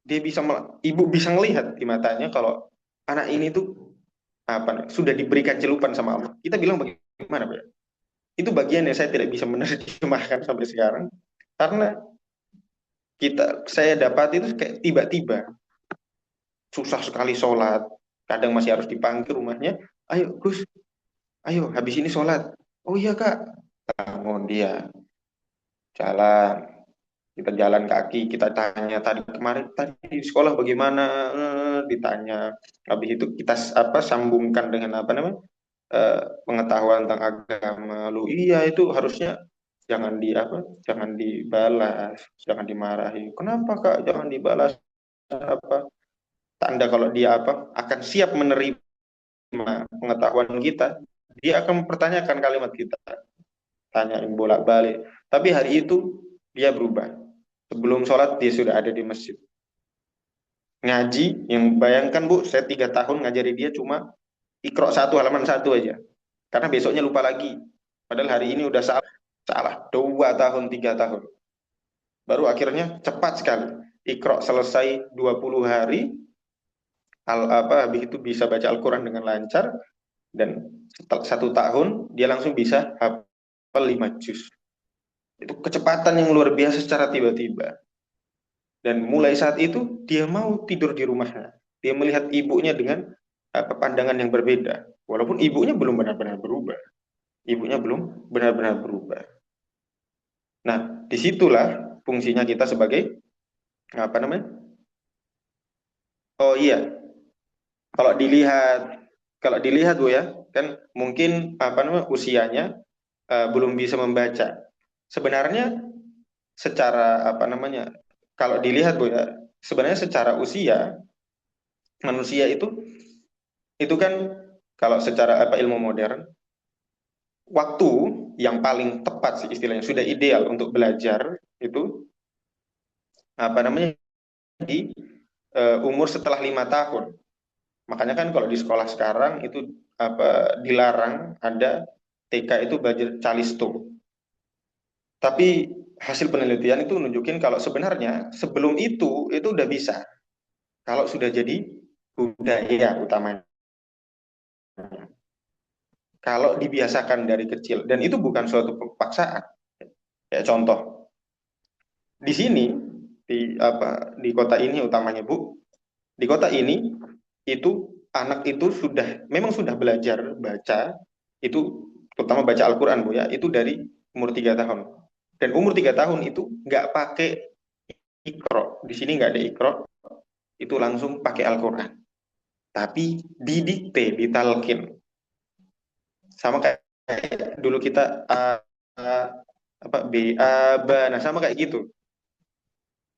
B: dia bisa ibu bisa melihat di matanya kalau anak ini tuh apa sudah diberikan celupan sama Allah. Kita bilang bagaimana, Pak? Itu bagian yang saya tidak bisa menerjemahkan sampai sekarang karena saya dapat itu kayak tiba-tiba susah sekali sholat, kadang masih harus dipanggil rumahnya, ayo Gus, ayo habis ini sholat. Oh iya Kak, bangun dia jalan, kita jalan kaki, kita tanya tadi kemarin tadi di sekolah bagaimana, ditanya. Habis itu kita apa sambungkan dengan apa namanya pengetahuan tentang agama. Lu iya itu harusnya jangan di apa, jangan dibalas, jangan dimarahi. Kenapa Kak jangan dibalas? Apa tanda kalau dia apa akan siap menerima pengetahuan kita, dia akan mempertanyakan kalimat kita, tanyain bolak-balik. Tapi hari itu dia berubah. Sebelum sholat dia sudah ada di masjid. Ngaji, yang bayangkan Bu, saya 3 tahun ngajari dia cuma Iqra satu halaman satu aja. Karena besoknya lupa lagi. Padahal hari ini udah salah, salah 2 tahun, 3 tahun. Baru akhirnya cepat sekali. Iqra selesai 20 hari, habis itu bisa baca Al-Quran dengan lancar, dan setelah 1 tahun dia langsung bisa hafal 5 juz. Itu kecepatan yang luar biasa secara tiba-tiba. Dan mulai saat itu dia mau tidur di rumahnya. Dia melihat ibunya dengan pandangan yang berbeda. Walaupun ibunya belum benar-benar berubah. Ibunya belum benar-benar berubah. Nah, disitulah fungsinya kita sebagai apa namanya? Oh iya, kalau dilihat Bu ya, kan mungkin apa namanya usianya belum bisa membaca. Sebenarnya secara apa namanya? Kalau dilihat Bu ya, sebenarnya secara usia manusia itu kan kalau secara apa ilmu modern, waktu yang paling tepat sih istilahnya sudah ideal untuk belajar itu apa namanya di umur setelah 5 tahun. Makanya kan kalau di sekolah sekarang itu apa dilarang ada TK itu belajar calisto. Tapi hasil penelitian itu nunjukin kalau sebenarnya sebelum itu udah bisa. Kalau sudah jadi budaya utamanya. Kalau dibiasakan dari kecil dan itu bukan suatu paksaan. Kayak contoh di sini di kota ini utamanya Bu, di kota ini itu anak itu memang sudah belajar baca itu terutama baca Al-Quran Bu ya itu dari umur 3 tahun, dan umur 3 tahun itu nggak pakai ikro, di sini nggak ada ikro, itu langsung pakai Al-Quran tapi didikte ditalkin sama kayak dulu kita A, apa B A ba, nah sama kayak gitu.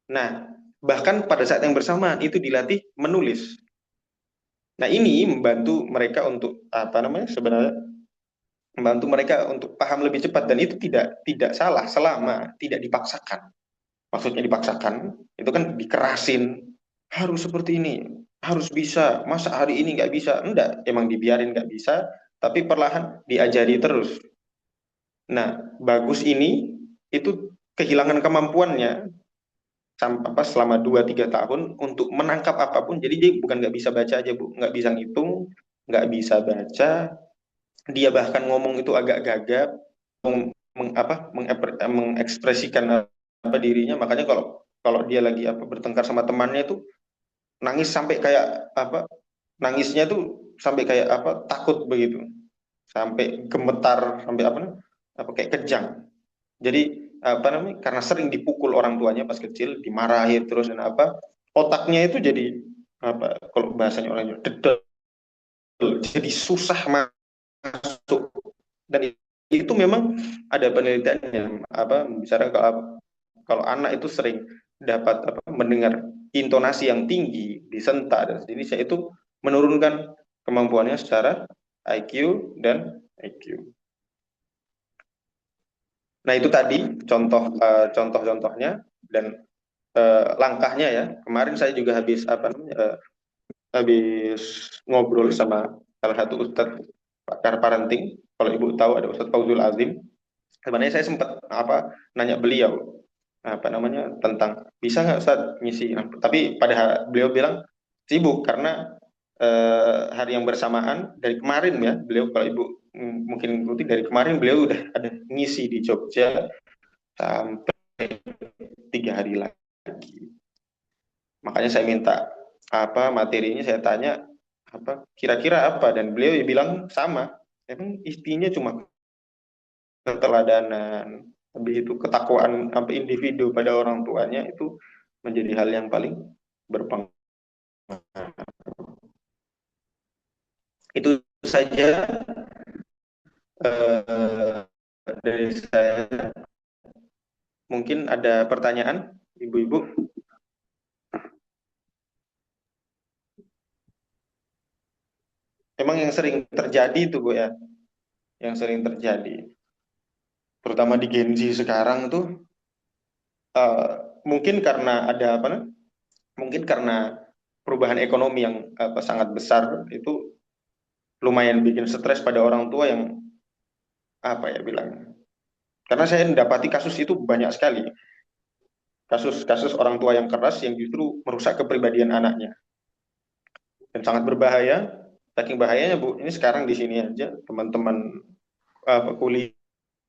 B: Nah bahkan pada saat yang bersamaan itu dilatih menulis. Nah ini membantu mereka untuk apa namanya sebenarnya membantu mereka untuk paham lebih cepat, dan itu tidak salah selama tidak dipaksakan. maksudnya dipaksakan, itu kan dikerasin, harus seperti ini, harus bisa, masa hari ini nggak bisa, enggak, emang dibiarin nggak bisa, tapi perlahan diajari terus. Nah, bagus ini itu kehilangan kemampuannya selama 2 3 tahun untuk menangkap apapun. Jadi dia bukan nggak bisa baca aja Bu, nggak bisa ngitung, nggak bisa baca, dia bahkan ngomong itu agak gagap, mengekspresikan apa dirinya. Makanya kalau kalau dia lagi bertengkar sama temannya itu nangis sampai kayak apa, nangisnya tuh sampai kayak apa, takut begitu, sampai gemetar, sampai apa kayak kejang. Jadi apa namanya, karena sering dipukul orang tuanya pas kecil, dimarahi terus dan apa, otaknya itu jadi apa, kalau bahasanya orang Jawa, dedel, jadi susah masuk. Dan itu memang ada penelitiannya, apa, bicara kalau anak itu sering dapat apa, mendengar intonasi yang tinggi, disenta dan sejenisnya, itu menurunkan kemampuannya secara IQ dan EQ. Nah, itu tadi contoh-contohnya dan langkahnya ya. Kemarin saya juga habis apa namanya, habis ngobrol sama salah satu ustadz pakar parenting. Kalau Ibu tahu ada Ustadz Fauzul Azim. Sebenarnya saya sempat apa, nanya beliau apa namanya tentang bisa nggak Ustadz ngisi. Nah, tapi beliau bilang sibuk karena hari yang bersamaan dari kemarin ya, beliau, kalau Ibu mungkin ikuti, dari kemarin beliau udah ada ngisi di Jogja sampai 3 hari lagi. Makanya saya minta apa materinya, saya tanya apa kira-kira apa, dan beliau ya bilang sama, emang intinya cuma keteladanan, habis itu ketakwaan sampai individu pada orang tuanya itu menjadi hal yang paling berpengaruh. Itu saja dari saya. Mungkin ada pertanyaan, ibu-ibu? Emang yang sering terjadi itu Bu ya, yang sering terjadi, terutama di Gen Z sekarang tuh, eh, mungkin karena ada apa mungkin karena perubahan ekonomi yang apa, sangat besar, itu lumayan bikin stres pada orang tua yang apa ya bilang. Karena saya mendapati kasus itu banyak sekali, kasus-kasus orang tua yang keras yang justru merusak kepribadian anaknya, dan sangat berbahaya. Saking bahayanya Bu, ini sekarang di sini aja teman-teman apa, kuliah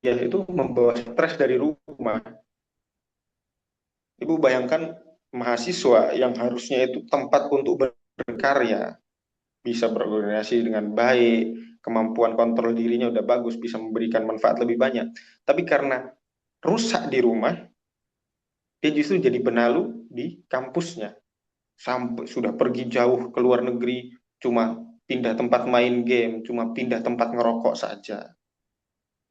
B: itu membawa stres dari rumah. Ibu bayangkan mahasiswa yang harusnya itu tempat untuk berkarya, bisa berorganisasi dengan baik, kemampuan kontrol dirinya udah bagus, bisa memberikan manfaat lebih banyak. Tapi karena rusak di rumah, dia justru jadi benalu di kampusnya. Sampai sudah pergi jauh ke luar negeri, cuma pindah tempat main game, cuma pindah tempat ngerokok saja.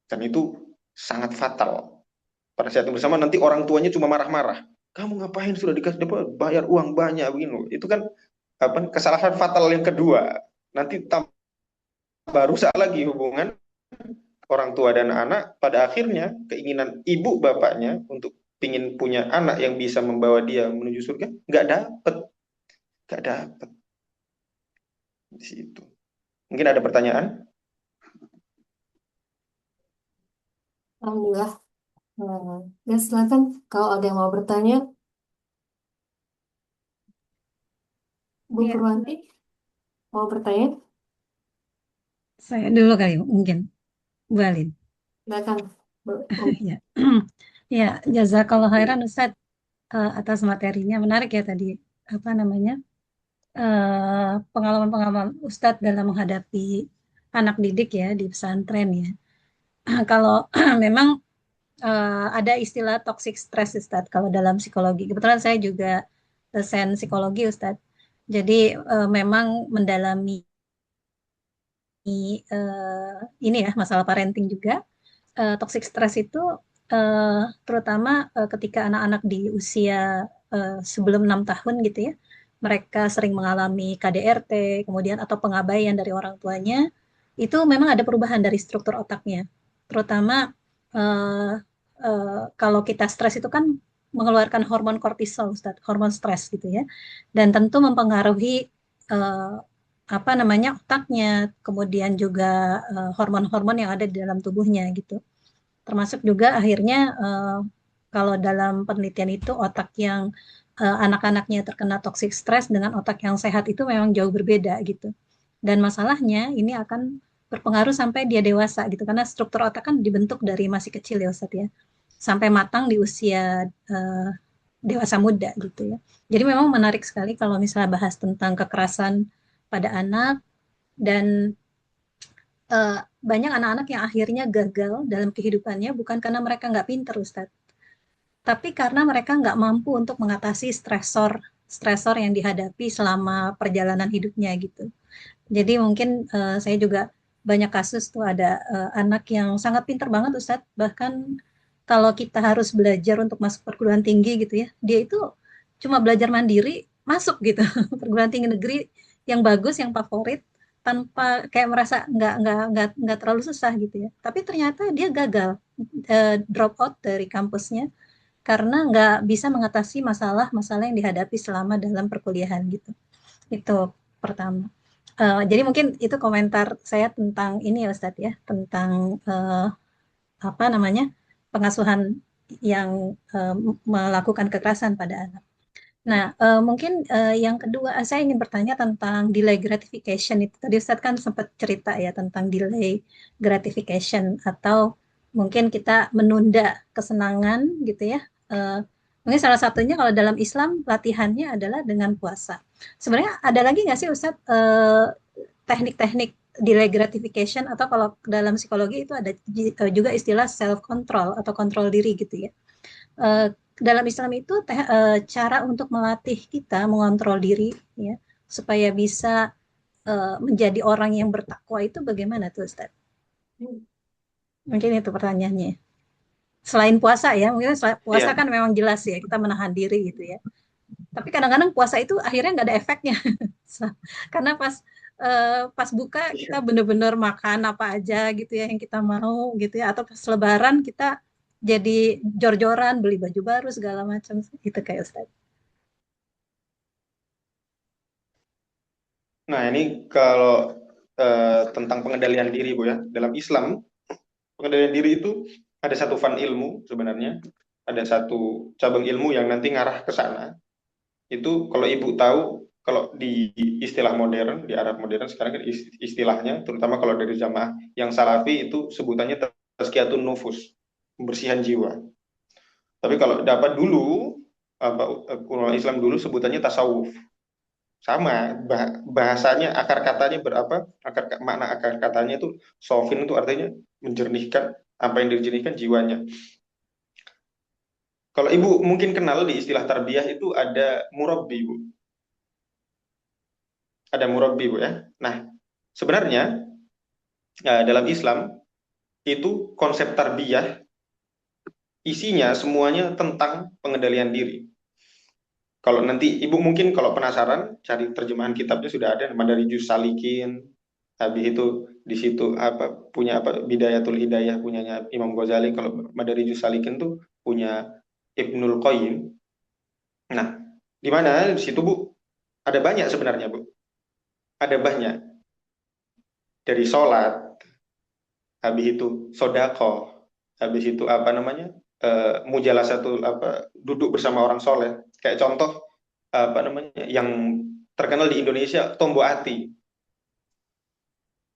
B: Dan itu sangat fatal. Pada saat yang bersama nanti orang tuanya cuma marah-marah. Kamu ngapain sudah dikasih dapat bayar uang banyak begini. Itu kan apa, kesalahan fatal yang kedua. Nanti tambah rusak lagi hubungan orang tua dan anak. Pada akhirnya keinginan ibu bapaknya untuk ingin punya anak yang bisa membawa dia menuju surga nggak dapet di situ. Mungkin ada pertanyaan?
A: Alhamdulillah. Ya silakan kalau ada yang mau bertanya, Bu
C: Iya,
A: Purwanti mau bertanya,
C: saya dulu kali mungkin, Bu Alin.
A: silakan.
C: Ya, ya, jazakallah khairan Ustadz atas materinya. Menarik ya tadi, apa namanya, pengalaman-pengalaman Ustadz dalam menghadapi anak didik ya di pesantren ya. Kalau memang ada istilah toxic stress Ustadz kalau dalam psikologi. Kebetulan saya juga dosen psikologi Ustadz. Jadi memang mendalami ini ya masalah parenting juga. Toxic stress itu terutama ketika anak-anak di usia sebelum 6 tahun gitu ya, mereka sering mengalami KDRT, kemudian atau pengabaian dari orang tuanya, itu memang ada perubahan dari struktur otaknya. Terutama kalau kita stres itu kan mengeluarkan hormon kortisol, Ustaz, hormon stres gitu ya. Dan tentu mempengaruhi eh, apa namanya otaknya, kemudian juga hormon-hormon yang ada di dalam tubuhnya gitu. Termasuk juga akhirnya kalau dalam penelitian itu otak yang anak-anaknya terkena toxic stress dengan otak yang sehat itu memang jauh berbeda gitu. Dan masalahnya ini akan berpengaruh sampai dia dewasa gitu karena struktur otak kan dibentuk dari masih kecil ya Ustadz ya sampai matang di usia dewasa muda gitu ya. Jadi memang menarik sekali kalau misalnya bahas tentang kekerasan pada anak dan banyak anak-anak yang akhirnya gagal dalam kehidupannya bukan karena mereka nggak pinter, Ustadz, tapi karena mereka nggak mampu untuk mengatasi stresor yang dihadapi selama perjalanan hidupnya gitu. Jadi mungkin saya juga banyak kasus tuh ada anak yang sangat pinter banget, Ustadz, bahkan kalau kita harus belajar untuk masuk perguruan tinggi gitu ya, dia itu cuma belajar mandiri masuk gitu perguruan tinggi negeri yang bagus, yang favorit tanpa kayak merasa nggak terlalu susah gitu ya. Tapi ternyata dia gagal drop out dari kampusnya karena nggak bisa mengatasi masalah-masalah yang dihadapi selama dalam perkuliahan gitu. Itu pertama. Jadi mungkin itu komentar saya tentang ini ya Ustadz ya, tentang apa namanya pengasuhan yang melakukan kekerasan pada anak. Nah, mungkin yang kedua saya ingin bertanya tentang delay gratification itu. Tadi Ustadz kan sempat cerita ya tentang delay gratification atau mungkin kita menunda kesenangan gitu ya. Eh, Mungkin salah satunya kalau dalam Islam latihannya adalah dengan puasa. Sebenarnya ada lagi nggak sih Ustadz teknik-teknik delay gratification atau kalau dalam psikologi itu ada juga istilah self control atau kontrol diri gitu ya. Eh, Dalam Islam itu cara untuk melatih kita mengontrol diri ya supaya bisa menjadi orang yang bertakwa itu bagaimana tuh Ustaz? Mungkin itu pertanyaannya. Selain puasa ya, mungkin selain puasa
B: Iya.
C: kan memang jelas ya kita menahan diri gitu ya. Tapi kadang-kadang puasa itu akhirnya nggak ada efeknya. Karena pas buka kita bener-bener makan apa aja gitu ya yang kita mau gitu ya. Atau pas Lebaran kita jadi jor-joran beli baju baru segala macam gitu kayak Ustaz.
B: Nah, ini kalau tentang pengendalian diri, Bu ya. Dalam Islam, pengendalian diri itu ada satu fan ilmu sebenarnya. Ada satu cabang ilmu yang nanti ngarah ke sana. Itu kalau Ibu tahu, kalau di istilah modern, di Arab modern sekarang kan istilahnya, terutama kalau dari jamaah yang salafi itu sebutannya tazkiyatun nufus, pembersihan jiwa. Tapi kalau dapat dulu, apa, ulama Islam dulu sebutannya tasawuf. Sama bahasanya, akar katanya berapa, makna akar katanya itu sofin, itu artinya menjernihkan apa yang dijernihkan jiwanya. Kalau Ibu mungkin kenal di istilah tarbiyah itu ada murabbi, Bu. Ada murabbi, Bu ya. Nah, sebenarnya dalam Islam itu konsep tarbiyah isinya semuanya tentang pengendalian diri. Kalau nanti Ibu mungkin kalau penasaran cari terjemahan kitabnya sudah ada, Madarijus Salikin. Habis itu di situ apa punya apa Bidayatul Hidayah punyanya Imam Ghazali. Kalau Madarijus Salikin tuh punya Ibnul Qayyim. Nah, di mana di situ Bu ada banyak sebenarnya Bu. Ada banyak dari sholat, habis itu sodako, habis itu apa namanya mujalah satu apa duduk bersama orang soleh. Kayak contoh apa namanya yang terkenal di Indonesia Tombo Ati.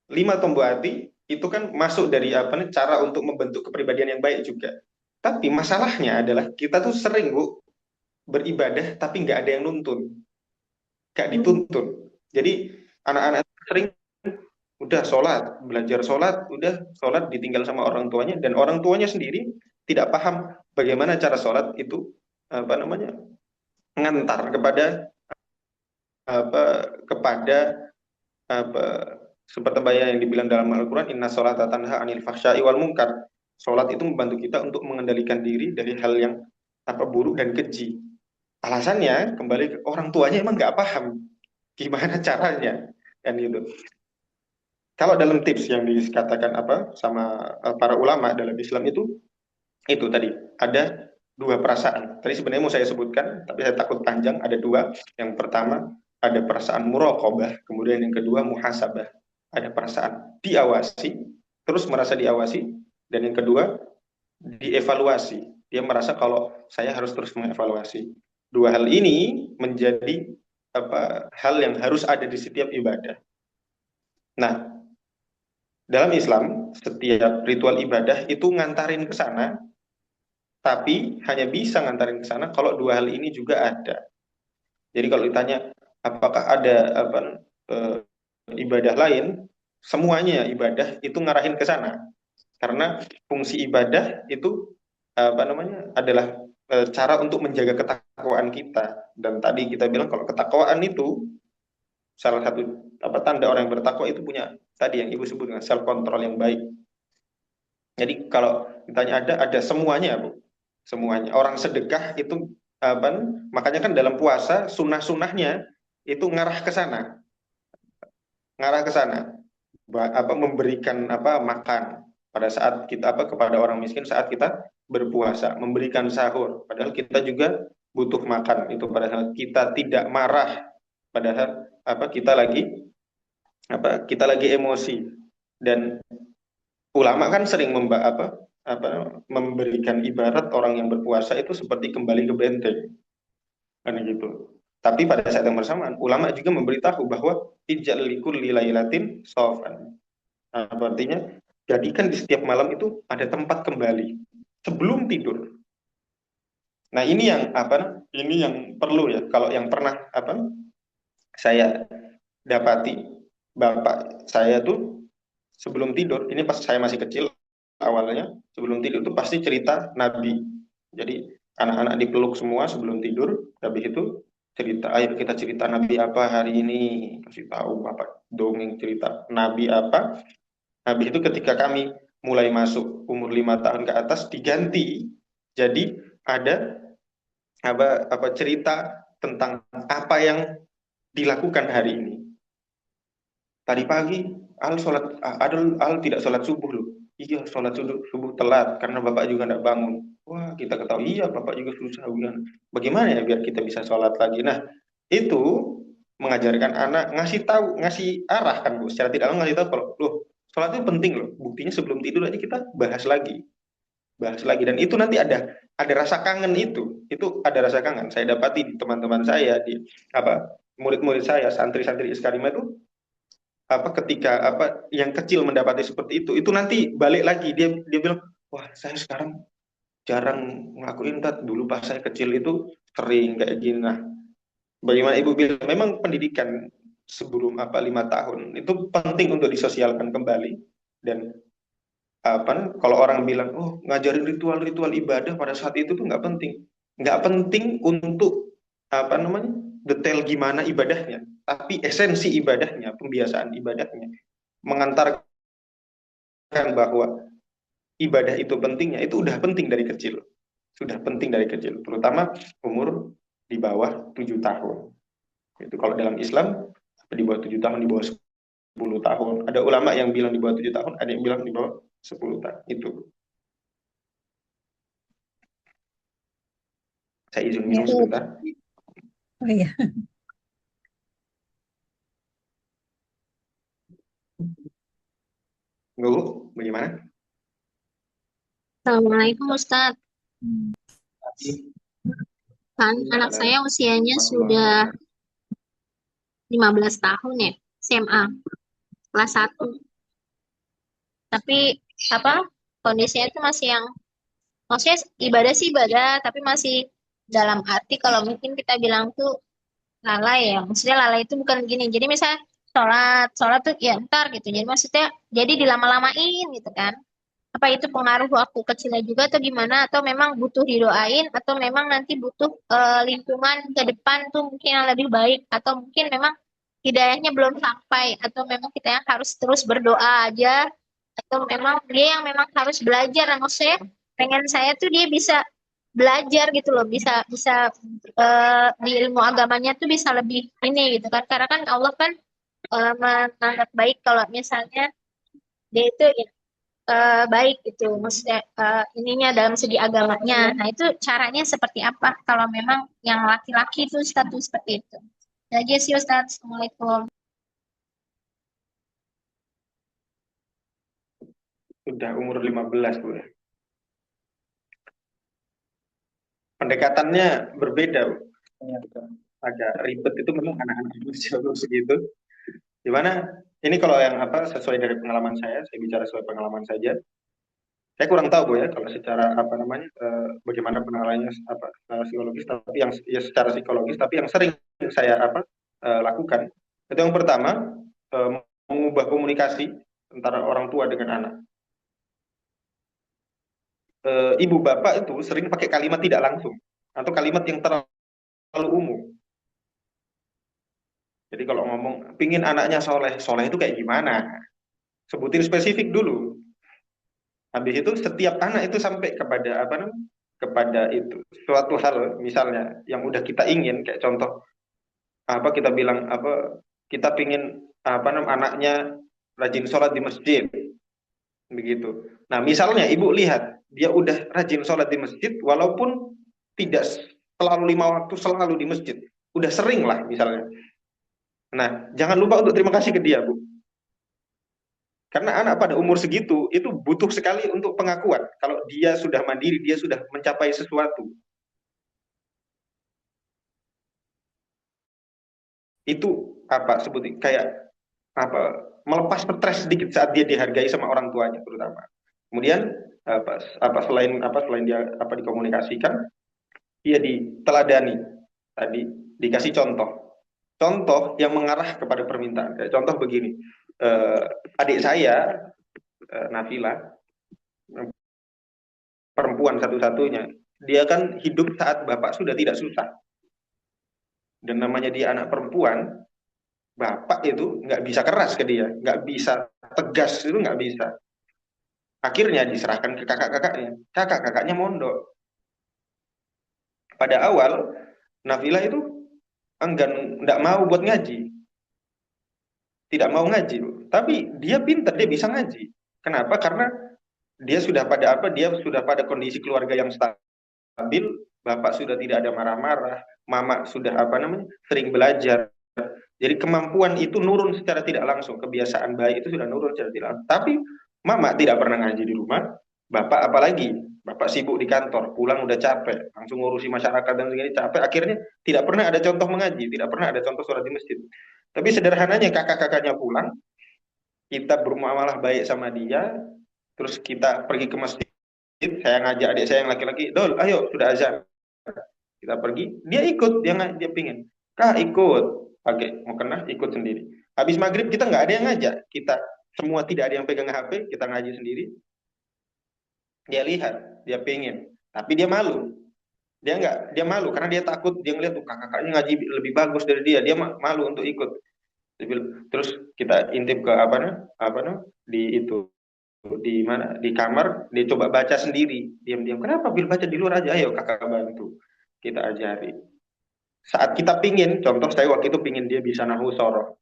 B: 5 Tombo Ati itu kan masuk dari apa nih cara untuk membentuk kepribadian yang baik juga. Tapi masalahnya adalah kita tuh sering Bu beribadah tapi nggak ada yang nuntun, nggak dituntun. Jadi anak-anak sering udah sholat, belajar sholat, udah sholat ditinggal sama orang tuanya dan orang tuanya sendiri tidak paham bagaimana cara sholat itu apa namanya mengantar apa kepada apa seperti yang dibilang dalam Al-Quran, Inna sholata tanha anil fahsya'i wal munkar. Sholat itu membantu kita untuk mengendalikan diri dari hal yang apa buruk dan keji. Alasannya kembali ke orang tuanya emang nggak paham gimana caranya kan gitu. Kalau dalam tips yang dikatakan apa sama para ulama dalam Islam itu tadi ada dua perasaan. Tadi sebenarnya mau saya sebutkan, tapi saya takut panjang. Ada dua. Yang pertama ada perasaan muraqabah, kemudian yang kedua muhasabah. Ada perasaan diawasi, terus merasa diawasi, dan yang kedua dievaluasi. Dia merasa kalau saya harus terus mengevaluasi. Dua hal ini menjadi hal yang harus ada di setiap ibadah. Nah, dalam Islam setiap ritual ibadah itu ngantarin ke sana, tapi hanya bisa ngantarin ke sana kalau dua hal ini juga ada. Jadi kalau ditanya apakah ada eh, ibadah lain, semuanya ibadah itu ngarahin ke sana. Karena fungsi ibadah itu adalah cara untuk menjaga ketakwaan kita. Dan tadi kita bilang kalau ketakwaan itu salah satu tanda orang yang bertakwa itu punya tadi yang Ibu sebut dengan self control yang baik. Jadi kalau ditanya ada semuanya, Bu. Semuanya. Orang sedekah itu makanya kan dalam puasa sunnah-sunnahnya itu ngarah ke sana, ngarah ke sana. Memberikan makan pada saat kita kepada orang miskin saat kita berpuasa, memberikan sahur. Padahal kita juga butuh makan itu pada saat kita tidak marah, padahal kita lagi emosi. Dan ulama kan sering memberikan ibarat orang yang berpuasa itu seperti kembali ke benteng, kan gitu. Tapi pada saat yang bersamaan, ulama juga memberitahu bahwa ij'al likulli lailatin sofan. Nah, artinya jadikan di setiap malam itu ada tempat kembali sebelum tidur. Nah, ini yang perlu ya. Kalau yang pernah saya dapati bapak saya tuh sebelum tidur, ini pas saya masih kecil awalnya, sebelum tidur tuh pasti cerita Nabi. Jadi anak-anak dipeluk semua sebelum tidur, habis itu cerita, ayo kita cerita Nabi apa hari ini, kasih tahu bapak dongeng cerita Nabi apa. Habis itu ketika kami mulai masuk umur 5 tahun ke atas diganti jadi ada cerita tentang apa yang dilakukan hari ini. Tadi pagi Al tidak sholat subuh loh. Iya, sholat subuh telat karena bapak juga tidak bangun. Wah, kita ketahui iya bapak juga susah kan. Bagaimana ya biar kita bisa sholat lagi? Nah, itu mengajarkan anak, ngasih tahu, ngasih arah kan Bu. Secara tidak langsung ngasih tahu kalau loh sholat itu penting loh. Buktinya sebelum tidur aja kita bahas lagi. Dan itu nanti ada rasa kangen itu ada rasa kangen. Saya dapati di teman-teman saya di murid-murid saya, santri-santri Iskarima itu ketika yang kecil mendapati seperti itu nanti balik lagi dia bilang, wah saya sekarang jarang ngelakuin tat, dulu pas saya kecil itu sering kayak gini. Nah, bagaimana Ibu bilang, memang pendidikan sebelum 5 tahun itu penting untuk disosialkan kembali. Dan kalau orang bilang, oh ngajarin ritual-ritual ibadah pada saat itu tuh nggak penting untuk detail gimana ibadahnya, tapi esensi ibadahnya, pembiasaan ibadahnya, mengantarkan bahwa ibadah itu pentingnya, itu udah penting dari kecil, sudah penting dari kecil, terutama umur di bawah 7 tahun. Itu kalau dalam Islam di bawah 7 tahun, di bawah 10 tahun. Ada ulama yang bilang di bawah 7 tahun, ada yang bilang di bawah 10 tahun. Itu saya izin
C: Ya,
B: minum sebentar.
C: oh iya.
B: Enggak, Bu? Bagaimana?
D: Assalamualaikum Ustadz. Kan anak saya usianya sudah 15 tahun ya, SMA, kelas 1. Tapi kondisinya itu masih yang, maksudnya ibadah sih ibadah, tapi masih dalam arti kalau mungkin kita bilang tuh lalai ya. Maksudnya lalai itu bukan gini. Jadi misalnya sholat tuh ya ntar gitu. Jadi maksudnya jadi dilama-lamain gitu kan. Apa itu pengaruh waktu kecilnya juga atau gimana, atau memang butuh didoain, atau memang nanti butuh lingkungan ke depan tuh mungkin yang lebih baik, atau mungkin memang hidayahnya belum sampai, atau memang kita yang harus terus berdoa aja, atau memang dia yang memang harus belajar. Nah, maksudnya pengen saya tuh dia bisa belajar gitu loh, bisa bisa di ilmu agamanya tuh bisa lebih ini gitu kan, karena kan Allah kan menganggap baik kalau misalnya dia itu ya, baik gitu, maksudnya ininya dalam segi agamanya. Nah itu caranya seperti apa kalau memang yang laki-laki itu status seperti itu? Ya aja sih Ustaz. Assalamualaikum.
B: Sudah umur 15 Bu ya. Pendekatannya berbeda Bu. Agak ribet itu memang anak-anak usia segitu. Gimana? Ini kalau yang apa sesuai dari pengalaman saya bicara sesuai pengalaman saja. Saya kurang tahu Bu ya kalau secara apa namanya bagaimana penanganannya apa psikologis, tapi yang ya secara psikologis, tapi yang sering saya apa lakukan itu yang pertama eh, mengubah komunikasi antara orang tua dengan anak. Ibu bapak itu sering pakai kalimat tidak langsung atau kalimat yang terlalu umum. Jadi kalau ngomong pingin anaknya soleh, soleh itu kayak gimana? Sebutin spesifik dulu. Habis itu setiap anak itu sampai kepada apa namanya? Kepada itu suatu hal misalnya yang udah kita ingin kayak contoh apa kita bilang apa kita pingin apa namanya anaknya rajin sholat di masjid begitu. Nah misalnya ibu lihat dia udah rajin sholat di masjid walaupun tidak selalu 5 waktu selalu di masjid, udah sering lah misalnya. Nah jangan lupa untuk terima kasih ke dia Bu, karena anak pada umur segitu itu butuh sekali untuk pengakuan kalau dia sudah mandiri, dia sudah mencapai sesuatu. Itu apa sebutin kayak apa melepas stres sedikit saat dia dihargai sama orang tuanya terutama. Kemudian selain dia apa dikomunikasikan, dia diteladani tadi, dikasih contoh. Contoh yang mengarah kepada permintaan. Kayak contoh begini, adik saya Nafila, perempuan satu-satunya, dia kan hidup saat bapak sudah tidak susah. Dan namanya dia anak perempuan, bapak itu nggak bisa keras ke dia, nggak bisa tegas itu nggak bisa. Akhirnya diserahkan ke kakak-kakaknya. Kakak-kakaknya mondok. Pada awal, Nafila itu enggan, nggak mau buat ngaji. Tidak mau ngaji. Tapi dia pintar, dia bisa ngaji. Kenapa? Karena dia sudah pada apa? Dia sudah pada kondisi keluarga yang stabil. Bapak sudah tidak ada marah-marah. Mama sudah apa namanya? Sering belajar. Jadi kemampuan itu nurun secara tidak langsung. Kebiasaan baik itu sudah nurun secara tidak langsung. Tapi mama tidak pernah ngaji di rumah. Bapak apalagi. Bapak sibuk di kantor. Pulang udah capek. Langsung ngurusi masyarakat dan segini capek. Akhirnya tidak pernah ada contoh mengaji. Tidak pernah ada contoh sholat di masjid. Tapi sederhananya kakak-kakaknya pulang. Kita bermuamalah baik sama dia. Terus kita pergi ke masjid. Saya ngajak adik saya yang laki-laki. Dol, ayo sudah azan. Kita pergi. Dia ikut. Dia pingin. Kak ikut. Oke, mau kena ikut sendiri. Habis maghrib kita nggak ada yang ngajak. Kita semua tidak ada yang pegang HP, kita ngaji sendiri. Dia lihat, dia pengen, tapi dia malu. Dia malu karena dia takut dia ngeliat tuh kakak-kakaknya ngaji lebih bagus dari dia. Dia malu untuk ikut. Terus kita intip ke di itu di mana di kamar dia coba baca sendiri diam-diam. Kenapa bil baca di luar aja? Ayo kakak bantu kita ajari. Saat kita pingin, contoh saya waktu itu pingin dia bisa nahu soroh.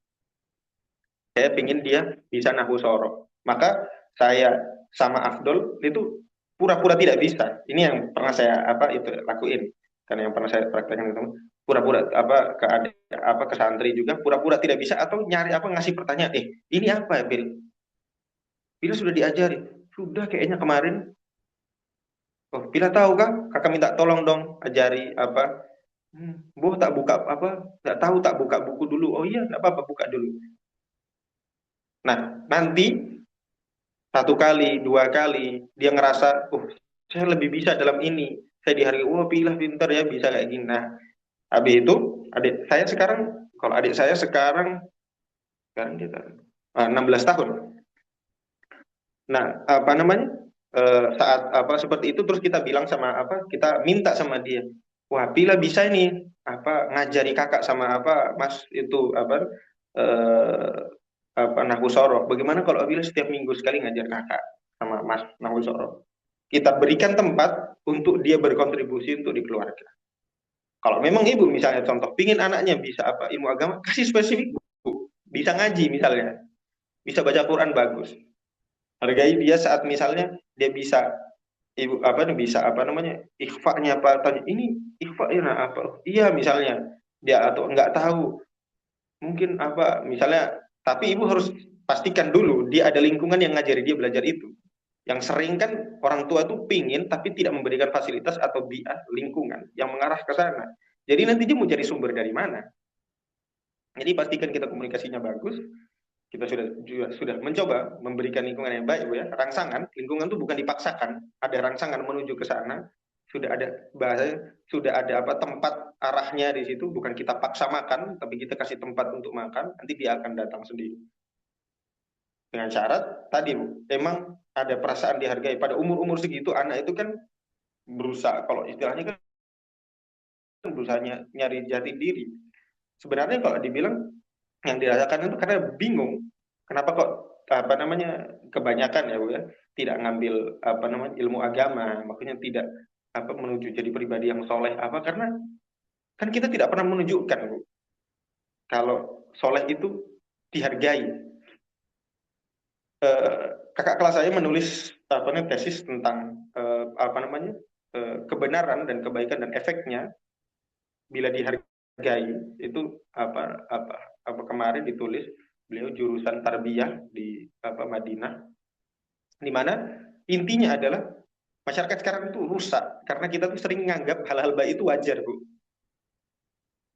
B: Saya pingin dia bisa nahu soroh. Maka saya sama Afdol itu pura-pura tidak bisa. Ini yang pernah saya itu lakuin. Karena yang pernah saya praktekkan itu pura-pura ke adik, ke santri juga pura-pura tidak bisa atau nyari ngasih pertanyaan, ini apa ya Bil? Bila sudah diajari, sudah kayaknya kemarin. Oh, Bila tahu kah? Kakak minta tolong dong ajari apa. Bu tak buka nggak tahu tak buka buku dulu. Oh iya, nggak apa-apa buka dulu. Nah, nanti 1 kali, 2 kali dia ngerasa, saya lebih bisa dalam ini. Saya dihargai, pilah pintar ya bisa kayak gini. Nah, habis itu adik saya sekarang, kalau adik saya sekarang kita 16 tahun. Nah, apa namanya? Saat seperti itu terus kita bilang sama kita minta sama dia. Wah, Bila bisa ini ngajari kakak sama Mas itu Nahwu Soroh. Bagaimana kalau Bila setiap minggu sekali ngajar kakak sama Mas Nahwu Soroh? Kita berikan tempat untuk dia berkontribusi untuk di keluarga. Kalau memang ibu misalnya contoh, pingin anaknya bisa ilmu agama, kasih spesifik Bu. Bisa ngaji misalnya, bisa baca Quran bagus. Hargai dia saat misalnya dia bisa ibu apa bisa apa namanya ikhfa-nya apa tanya ini ikhfa ya nah apa iya misalnya dia atau nggak tahu mungkin apa misalnya tapi ibu harus pastikan dulu dia ada lingkungan yang ngajari dia belajar itu yang sering kan orang tua tuh pingin tapi tidak memberikan fasilitas atau biah lingkungan yang mengarah ke sana jadi nanti dia mau cari sumber dari mana jadi pastikan kita komunikasinya bagus kita sudah mencoba memberikan lingkungan yang baik Bu ya rangsangan lingkungan itu bukan dipaksakan ada rangsangan menuju ke sana sudah ada bahasa sudah ada apa tempat arahnya di situ bukan kita paksa makan tapi kita kasih tempat untuk makan nanti dia akan datang sendiri dengan syarat tadi Bu emang ada perasaan dihargai pada umur-umur segitu anak itu kan berusaha kalau istilahnya kan berusaha nyari jati diri sebenarnya kalau dibilang yang dirasakan itu karena bingung kenapa kok apa namanya kebanyakan ya Bu ya tidak ngambil apa namanya ilmu agama makanya tidak apa menuju jadi pribadi yang soleh apa karena kan kita tidak pernah menunjukkan Bu kalau soleh itu dihargai kakak kelas saya menulis apa namanya tesis tentang apa namanya kebenaran dan kebaikan dan efeknya bila dihargai itu apa kemarin ditulis beliau jurusan tarbiyah di apa Madinah di mana intinya adalah masyarakat sekarang itu rusak karena kita tuh sering menganggap hal-hal baik itu wajar Bu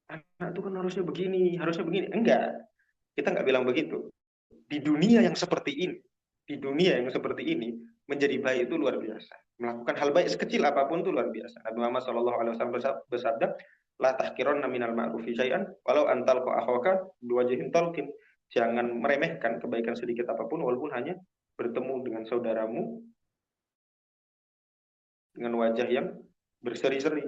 B: anak itu kan harusnya begini enggak kita nggak bilang begitu di dunia yang seperti ini di dunia yang seperti ini menjadi baik itu luar biasa melakukan hal baik sekecil apapun itu luar biasa Nabi Muhammad SAW bersabda la tahkiranna minal ma'rufi syai'an walau antal ko akhwaka biwajhin talqin jangan meremehkan kebaikan sedikit apapun walaupun hanya bertemu dengan saudaramu dengan wajah yang berseri-seri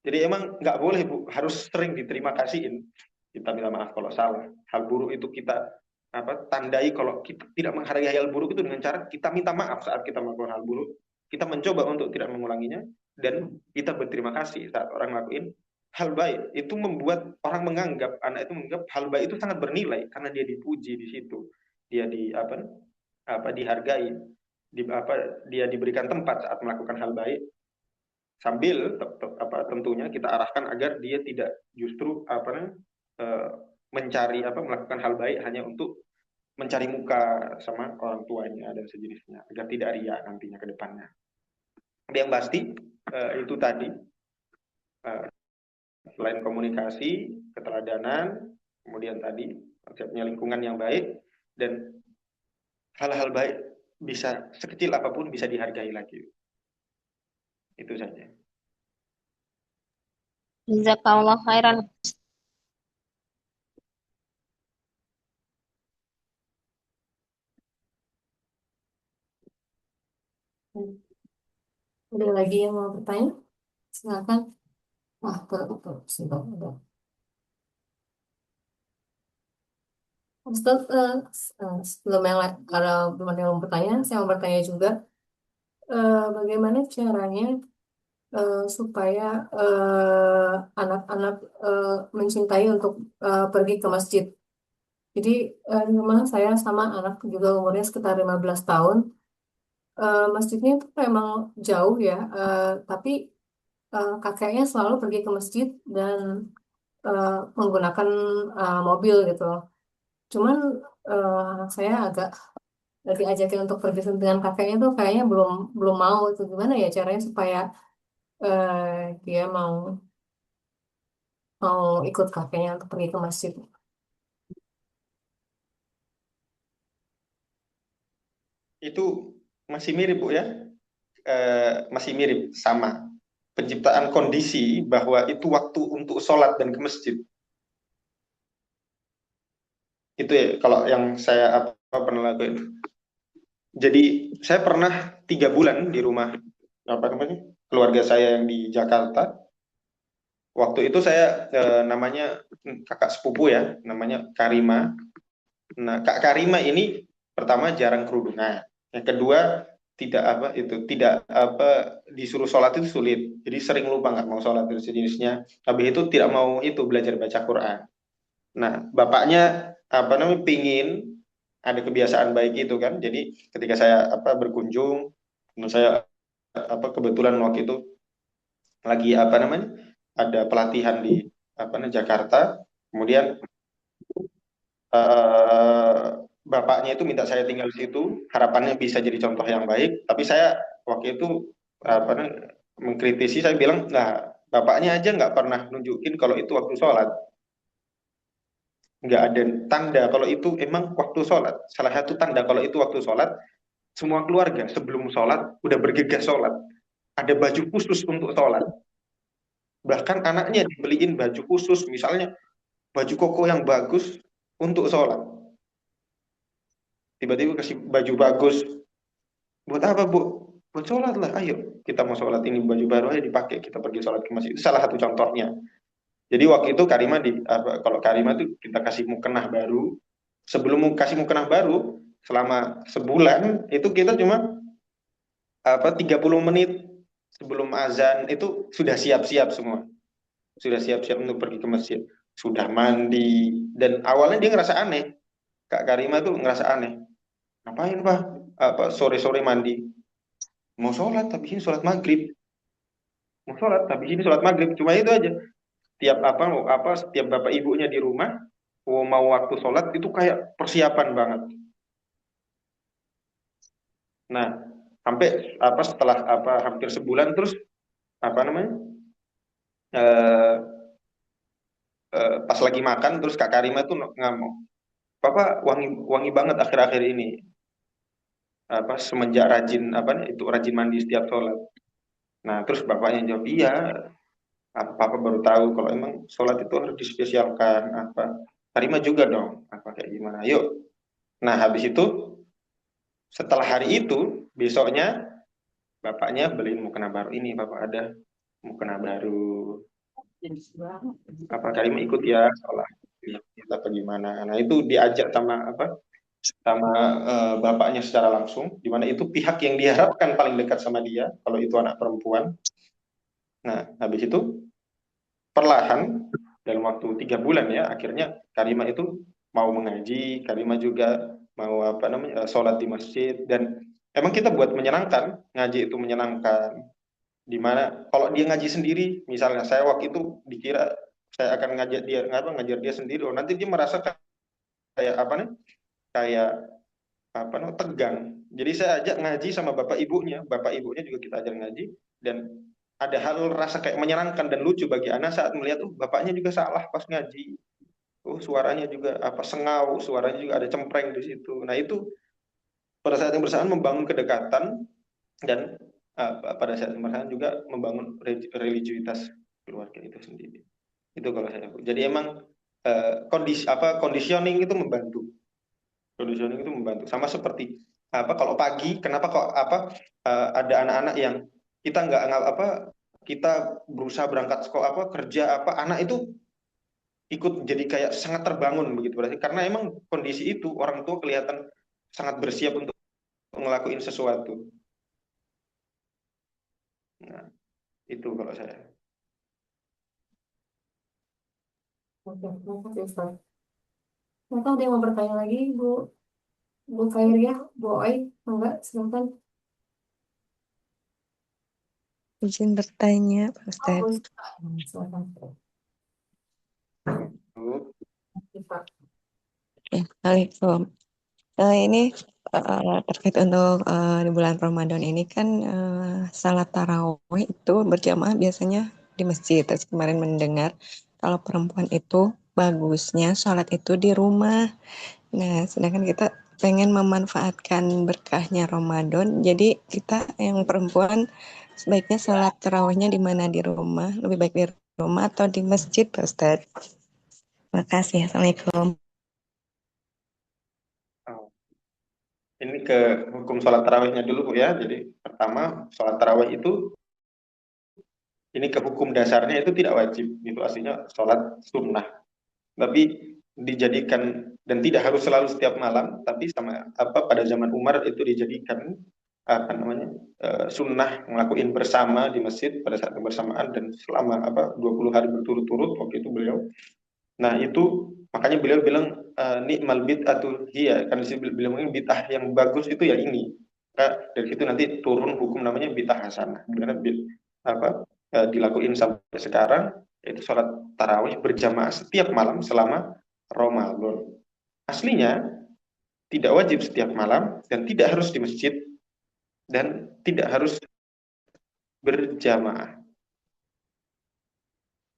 B: jadi emang nggak boleh Bu harus sering diterima kasihin kita minta maaf kalau salah hal buruk itu kita apa tandai kalau kita tidak menghargai hal buruk itu dengan cara kita minta maaf saat kita melakukan hal buruk kita mencoba untuk tidak mengulanginya dan kita berterima kasih saat orang ngelakuin hal baik itu membuat orang menganggap anak itu menganggap hal baik itu sangat bernilai karena dia dipuji di situ dia di apa dihargai di apa dia diberikan tempat saat melakukan hal baik sambil apa tentunya kita arahkan agar dia tidak justru apa mencari apa melakukan hal baik hanya untuk mencari muka sama orang tuanya dan sejenisnya agar tidak riak nantinya ke depannya. Yang pasti itu tadi selain komunikasi, keteladanan, kemudian tadi konsepnya lingkungan yang baik dan hal-hal baik bisa sekecil apapun bisa dihargai lagi. Itu saja.
D: Jazakallah khairan.
A: Ada lagi yang mau bertanya? Silakan. Wah, betul. Sudah, udah. Ustaz, sebelum kalau belum ada yang mau bertanya, saya mau bertanya juga, bagaimana caranya supaya anak-anak mencintai untuk pergi ke masjid. Jadi di rumah saya sama anak juga umurnya sekitar 15 tahun. Masjidnya itu memang jauh ya, tapi kakeknya selalu pergi ke masjid dan menggunakan mobil gitu. Cuman anak saya agak diajakin untuk pergi dengan kakeknya tuh kayaknya belum belum mau itu gimana ya caranya supaya dia mau mau ikut kakeknya untuk pergi ke masjid.
B: Itu masih mirip Bu ya. Masih mirip sama penciptaan kondisi bahwa itu waktu untuk sholat dan ke masjid itu ya kalau yang saya apa pernah lakuin jadi saya pernah 3 bulan di rumah apa namanya keluarga saya yang di Jakarta waktu itu saya namanya kakak sepupu ya namanya Karima nah Kak Karima ini pertama jarang kerudungan yang kedua tidak apa itu tidak apa disuruh sholat itu sulit jadi sering lupa nggak mau sholat dan sejenisnya habis itu tidak mau itu belajar baca Quran nah bapaknya apa namanya pingin ada kebiasaan baik itu kan. Jadi ketika saya berkunjung, menurut saya kebetulan waktu itu lagi ada pelatihan di Jakarta, kemudian eh, bapaknya itu minta saya tinggal di situ, harapannya bisa jadi contoh yang baik. Tapi saya waktu itu mengkritisi, saya bilang, nah bapaknya aja nggak pernah nunjukin kalau itu waktu sholat, nggak ada tanda kalau itu emang waktu sholat. Salah satu tanda kalau itu waktu sholat, semua keluarga sebelum sholat udah bergegas sholat, ada baju khusus untuk sholat. Bahkan anaknya dibeliin baju khusus, misalnya baju koko yang bagus untuk sholat. Tiba-tiba kasih baju bagus. Buat apa, Bu? Buat sholat lah. Ayo, kita mau sholat, ini baju baru aja dipakai. Kita pergi sholat ke masjid. Itu salah satu contohnya. Jadi waktu itu kalau Karima itu kita kasih mukenah baru. Sebelum kasih mukenah baru, selama sebulan, itu kita cuma 30 menit sebelum azan itu sudah siap-siap semua. Sudah siap-siap untuk pergi ke masjid. Sudah mandi. Dan awalnya dia ngerasa aneh. Kak Karima tuh ngerasa aneh. Ngapain, Pak? Sore-sore mandi? Mau sholat, tapi ini sholat maghrib. Mau sholat, tapi ini sholat maghrib. Cuma itu aja. Setiap bapak ibunya di rumah, mau waktu sholat itu kayak persiapan banget. Nah, sampai setelah hampir sebulan terus apa namanya? eh, Pas lagi makan terus Kak Karima tuh ngomong, Papa wangi wangi banget akhir-akhir ini. Semenjak rajin mandi setiap sholat. Nah, terus bapaknya jawab, iya, Papa baru tahu kalau emang sholat itu harus dispesialkan Karima juga dong, kayak gimana? Yuk. Nah, habis itu setelah hari itu besoknya bapaknya beliin mukena baru, ini Bapak ada mukena baru, Karima ikut ya sholat kita apa gimana. Nah, itu diajak sama bapaknya secara langsung, di mana itu pihak yang diharapkan paling dekat sama dia kalau itu anak perempuan. Nah, habis itu perlahan dalam waktu 3 bulan ya, akhirnya Karima itu mau mengaji, Karima juga mau sholat di masjid. Dan emang kita buat menyenangkan, ngaji itu menyenangkan. Dimana kalau dia ngaji sendiri, misalnya saya waktu itu dikira saya akan ngajar dia sendiri, nanti dia merasa kayak kayak tegang. Jadi saya ajak ngaji sama bapak ibunya juga kita ajar ngaji. Dan ada hal rasa kayak menyenangkan dan lucu bagi anak saat melihat, bapaknya juga salah pas ngaji, suaranya juga sengau, suaranya juga ada cempreng di situ. Nah, itu pada saat yang bersamaan membangun kedekatan, dan pada saat yang bersamaan juga membangun religiusitas keluarga itu sendiri. Itu kalau saya. Jadi emang conditioning itu membantu. Conditioning itu membantu. Sama seperti kalau pagi, kenapa kok ada anak-anak yang kita nggak kita berusaha berangkat sekolah kerja anak itu ikut jadi kayak sangat terbangun begitu, berarti karena emang kondisi itu orang tua kelihatan sangat bersiap untuk ngelakuin sesuatu. Nah, itu kalau saya.
A: Oke, makasih Ustaz. Nggak tahu ada yang mau bertanya lagi, Bu Khairia, Bu Oi, enggak, silakan.
E: Izin bertanya, Pak
A: Oh,
E: Ustadz.
A: silakan. Pak.
E: Assalamualaikum. Ini terkait untuk di bulan Ramadan ini kan salat tarawih itu berjamaah biasanya di masjid. Terus kemarin mendengar kalau perempuan itu bagusnya sholat itu di rumah. Nah, sedangkan kita pengen memanfaatkan berkahnya Ramadan, jadi kita yang perempuan sebaiknya sholat tarawihnya di mana, di rumah, lebih baik di rumah atau di masjid, Pak Ustadz? Terima kasih. Assalamualaikum.
B: Ini ke hukum sholat tarawihnya dulu, Bu, ya. Jadi pertama, sholat tarawih itu ini ke hukum dasarnya itu tidak wajib, itu aslinya sholat sunnah, tapi dijadikan, dan tidak harus selalu setiap malam, tapi pada zaman Umar itu dijadikan sunnah ngelakuin bersama di masjid pada saat bersamaan, dan selama 20 hari berturut-turut waktu itu beliau. Nah, itu makanya beliau bilang nikmal bid'atu hiya, kan beliau bilang bid'ah yang bagus itu ya ini. Dari situ nanti turun hukum namanya bid'ah hasanah. Karena dilakuin sampai sekarang yaitu sholat tarawih berjamaah setiap malam selama Ramadan. Aslinya tidak wajib setiap malam dan tidak harus di masjid dan tidak harus berjamaah.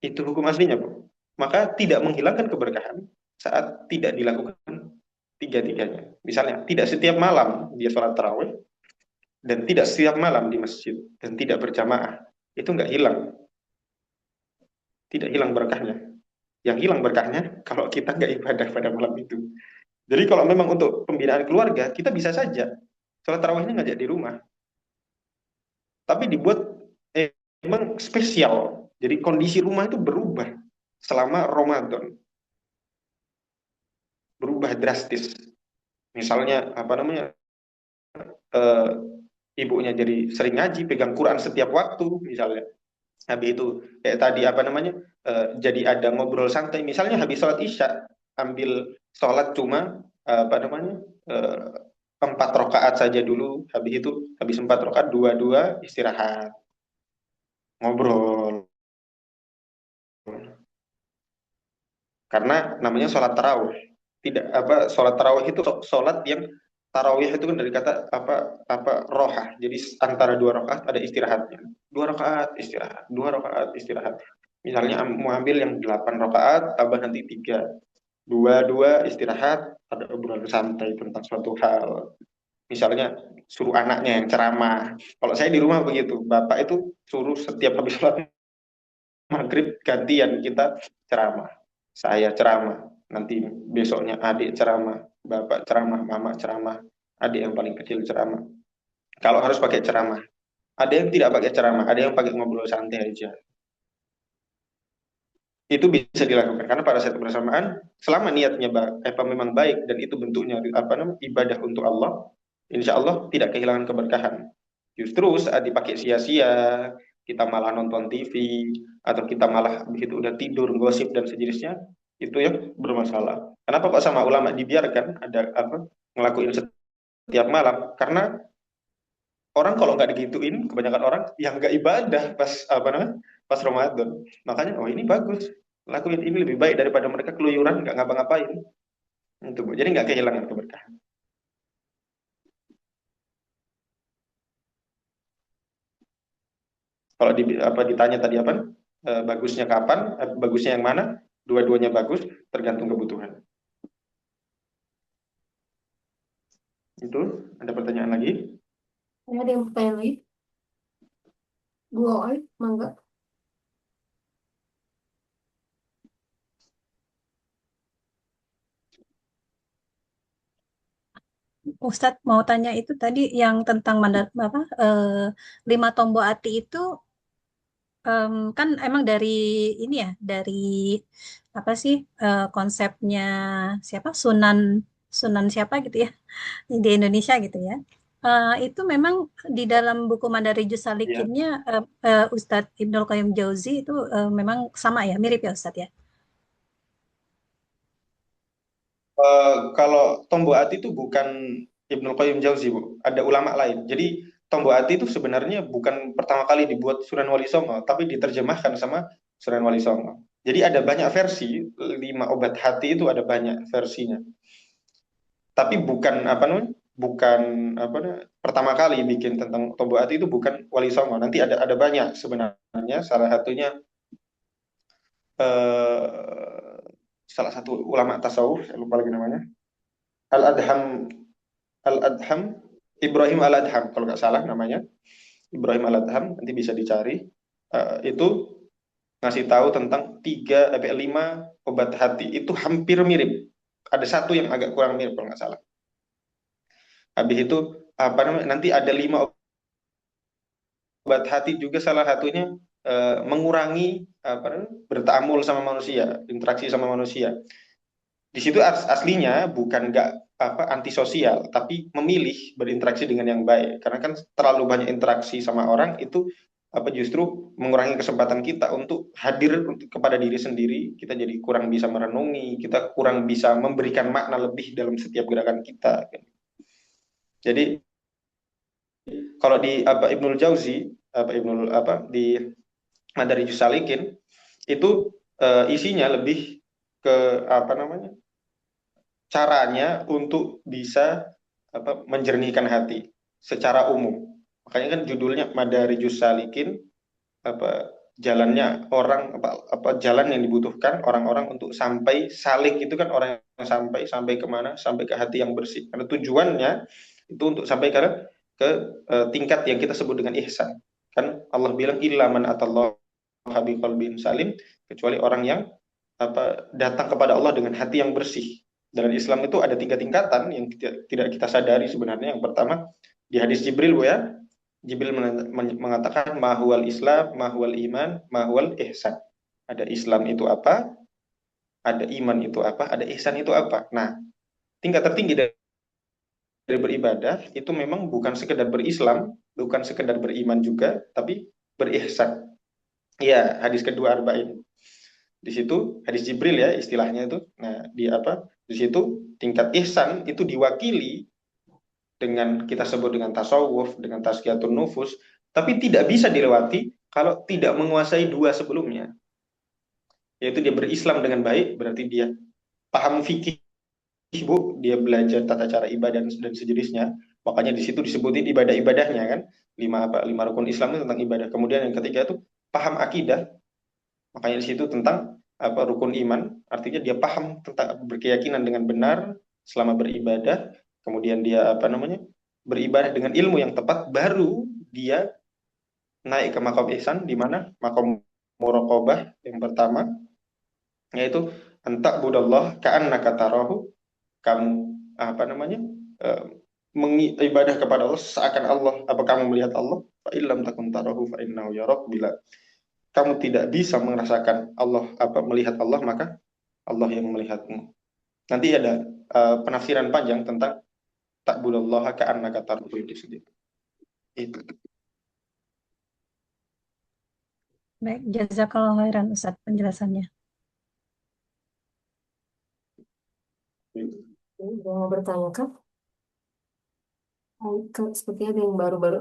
B: Itu hukum aslinya, Bu. Maka tidak menghilangkan keberkahan saat tidak dilakukan tiga-tiganya. Misalnya, tidak setiap malam dia sholat tarawih, dan tidak setiap malam di masjid, dan tidak berjamaah. Itu nggak hilang. Tidak hilang berkahnya. Yang hilang berkahnya kalau kita nggak ibadah pada malam itu. Jadi kalau memang untuk pembinaan keluarga, kita bisa saja sholat tarawihnya ngajak di rumah. Tapi dibuat memang spesial. Jadi kondisi rumah itu berubah selama Ramadan. Berubah drastis. Misalnya ibunya jadi sering ngaji, pegang Quran setiap waktu misalnya. Habis itu kayak tadi jadi ada ngobrol santai. Misalnya habis sholat Isya, ambil sholat cuma 4 rakaat saja dulu. Habis itu habis 4 rakaat dua istirahat, ngobrol. Karena namanya sholat tarawih. Tidak sholat tarawih itu sholat yang tarawih itu kan dari kata rohah. Jadi antara 2 rakaat ada istirahatnya. 2 rakaat istirahat, 2 rakaat istirahat. Misalnya mau ambil yang 8 rakaat, tambah nanti 3. Dua istirahat, ada obrolan santai tentang suatu hal. Misalnya suruh anaknya yang ceramah. Kalau saya di rumah begitu, bapak itu suruh setiap habis sholat maghrib gantian kita ceramah. Saya ceramah, nanti besoknya adik ceramah, bapak ceramah, mama ceramah, adik yang paling kecil ceramah. Kalau harus pakai ceramah, ada yang tidak pakai ceramah, ada yang pakai ngobrol santai aja. Itu bisa dilakukan karena pada saat bersamaan, selama niatnya memang baik dan itu bentuknya ibadah untuk Allah, insya Allah tidak kehilangan keberkahan. Justru saat dipakai sia-sia, kita malah nonton TV atau kita malah begitu udah tidur gosip dan sejenisnya, itu yang bermasalah. Kenapa kok sama ulama dibiarkan ada ngelakuin setiap malam? Karena orang kalau nggak digituin, kebanyakan orang yang nggak ibadah pas Ramadan. Makanya oh ini bagus, lakuin ini lebih baik daripada mereka keluyuran nggak ngapa-ngapain. Itu Bu. Jadi nggak kehilangan keberkahan. Kalau ditanya tadi bagusnya kapan, bagusnya yang mana? Dua-duanya bagus, tergantung kebutuhan. Itu ada pertanyaan lagi?
A: Ada yang bertanya lagi? Gua oi, mangga.
C: Ustadz mau tanya itu tadi yang tentang 5 tombol ati itu kan emang dari ini ya, dari apa sih konsepnya siapa Sunan Sunan siapa gitu ya di Indonesia gitu ya. Itu memang di dalam buku Madarijus
B: Ya.
C: Salikinnya Ustadz Ibnul Qayyim Jauzi itu memang sama ya, mirip ya Ustadz ya.
B: Kalau Tombo Ati itu bukan Ibnu Qayyim Jauzi, Bu. Ada ulama lain. Jadi Tombo Ati itu sebenarnya bukan pertama kali dibuat Sunan Wali Songo, tapi diterjemahkan sama Sunan Wali Songo. Jadi ada banyak versi, 5 obat hati itu ada banyak versinya. Tapi bukan bukan pertama kali bikin tentang Tombo Ati itu bukan Wali Songo. Nanti ada banyak sebenarnya. Salah satunya eh, salah satu ulama tasawuf, saya lupa lagi namanya. Al-Adham Al-Adham, Ibrahim Al-Adham kalau nggak salah namanya, Ibrahim Al-Adham, nanti bisa dicari. Itu ngasih tahu tentang 5 obat hati itu hampir mirip. Ada satu yang agak kurang mirip kalau nggak salah. Habis itu nanti ada 5 obat hati juga, salah satunya mengurangi bertaamul sama manusia, interaksi sama manusia. Di situ aslinya bukan nggak antisosial, tapi memilih berinteraksi dengan yang baik. Karena kan terlalu banyak interaksi sama orang itu justru mengurangi kesempatan kita untuk hadir kepada diri sendiri. Kita jadi kurang bisa merenungi, kita kurang bisa memberikan makna lebih dalam setiap gerakan kita. Jadi kalau di Ibnul Jauzi, di Madarijus Salikin itu isinya lebih ke caranya untuk bisa menjernihkan hati secara umum. Makanya kan judulnya Madarijus Salikin, jalannya orang, jalan yang dibutuhkan orang-orang untuk sampai salik, itu kan orang yang sampai kemana, sampai ke hati yang bersih, karena tujuannya itu untuk sampai ke tingkat yang kita sebut dengan ihsan. Kan Allah bilang illa man atallaha biqalbin salim, kecuali orang yang datang kepada Allah dengan hati yang bersih. Dalam Islam itu ada 3 tingkatan yang tidak kita sadari sebenarnya. Yang pertama di hadis Jibril, Bu ya. Jibril mengatakan mahwal Islam, mahwal iman, mahwal ihsan. Ada Islam itu apa? Ada iman itu apa? Ada ihsan itu apa? Nah, tingkat tertinggi dari beribadah itu memang bukan sekedar berislam, bukan sekedar beriman juga, tapi berihsan. Iya, hadis kedua Arba'in. Di situ hadis Jibril ya istilahnya itu. Nah, di situ tingkat ihsan itu diwakili dengan kita sebut dengan tasawuf, dengan tazkiyatun nufus, tapi tidak bisa dilewati kalau tidak menguasai 2 sebelumnya. Yaitu dia berislam dengan baik, berarti dia paham fikih, Bu, dia belajar tata cara ibadah dan sejenisnya. Makanya di situ disebutin ibadah-ibadahnya kan. 5 rukun Islam itu tentang ibadah. Kemudian yang ketiga itu paham akidah. Makanya di situ tentang rukun iman, artinya dia paham tentang berkeyakinan dengan benar selama beribadah, kemudian dia beribadah dengan ilmu yang tepat, baru dia naik ke makom ihsan, di mana makom muraqabah yang pertama, yaitu antak budallah ka'annaka tarahu, kamu mengibadah kepada Allah seakan Allah, kamu melihat Allah, fa illam takun tarahu fa innahu yarak, bila kamu tidak bisa merasakan Allah, melihat Allah, maka Allah yang melihatmu. Nanti ada penafsiran panjang tentang ta'budallaha ka'annaka tarahu itu sendiri. Itu.
C: Baik, jazakallah khairan Ustaz penjelasannya.
A: Mau bertanya kan? Sepertinya ada yang baru-baru.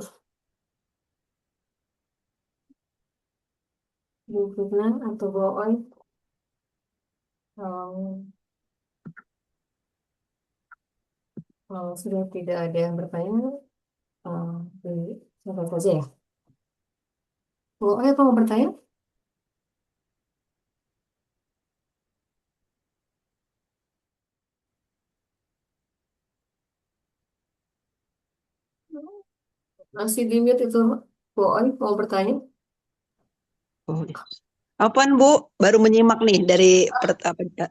A: Bu Fitna atau Bu Oi? Kalau sudah tidak ada yang bertanya, siapa saja ya? Bu Oi, apa mau bertanya? Masih di mute itu, Bu Oi, mau bertanya?
F: Oh, apaan Bu? Baru menyimak nih dari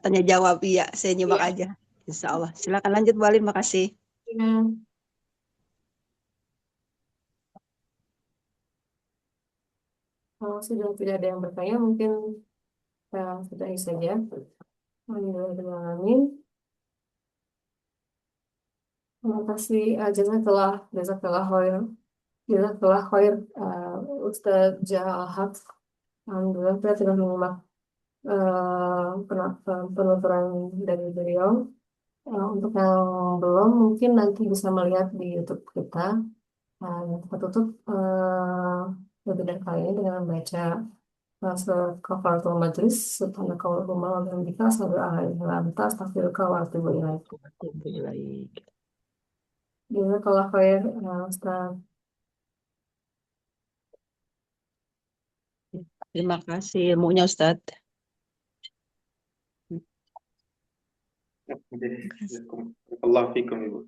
F: tanya jawab. Iya, saya nyimak
A: Iya.
F: aja. Insya Allah. Silakan lanjut Bu Alim, makasih.
A: Ya. Kalau sudah tidak ada yang bertanya, mungkin kita sudahi saja. Alhamdulillahirrahmanirrahim. Terima kasih, jazakallah khair, jazakallah khair, Ustaz Jahat. Alhamdulillah kita sudah menyimak penuturan dari beliau. Untuk yang belum, mungkin nanti bisa melihat di YouTube kita. Kita tutup webinar kali ini dengan membaca surat kafaratul majlis, subhanakallahumma wa bihamdika, asyhadu an la ilaha illa anta, astaghfiruka wa atubu ilaik. Jazakallah khair, Ustaz.
F: Terima kasih ilmunya Ustadz.
B: Allah fikum, Ibu.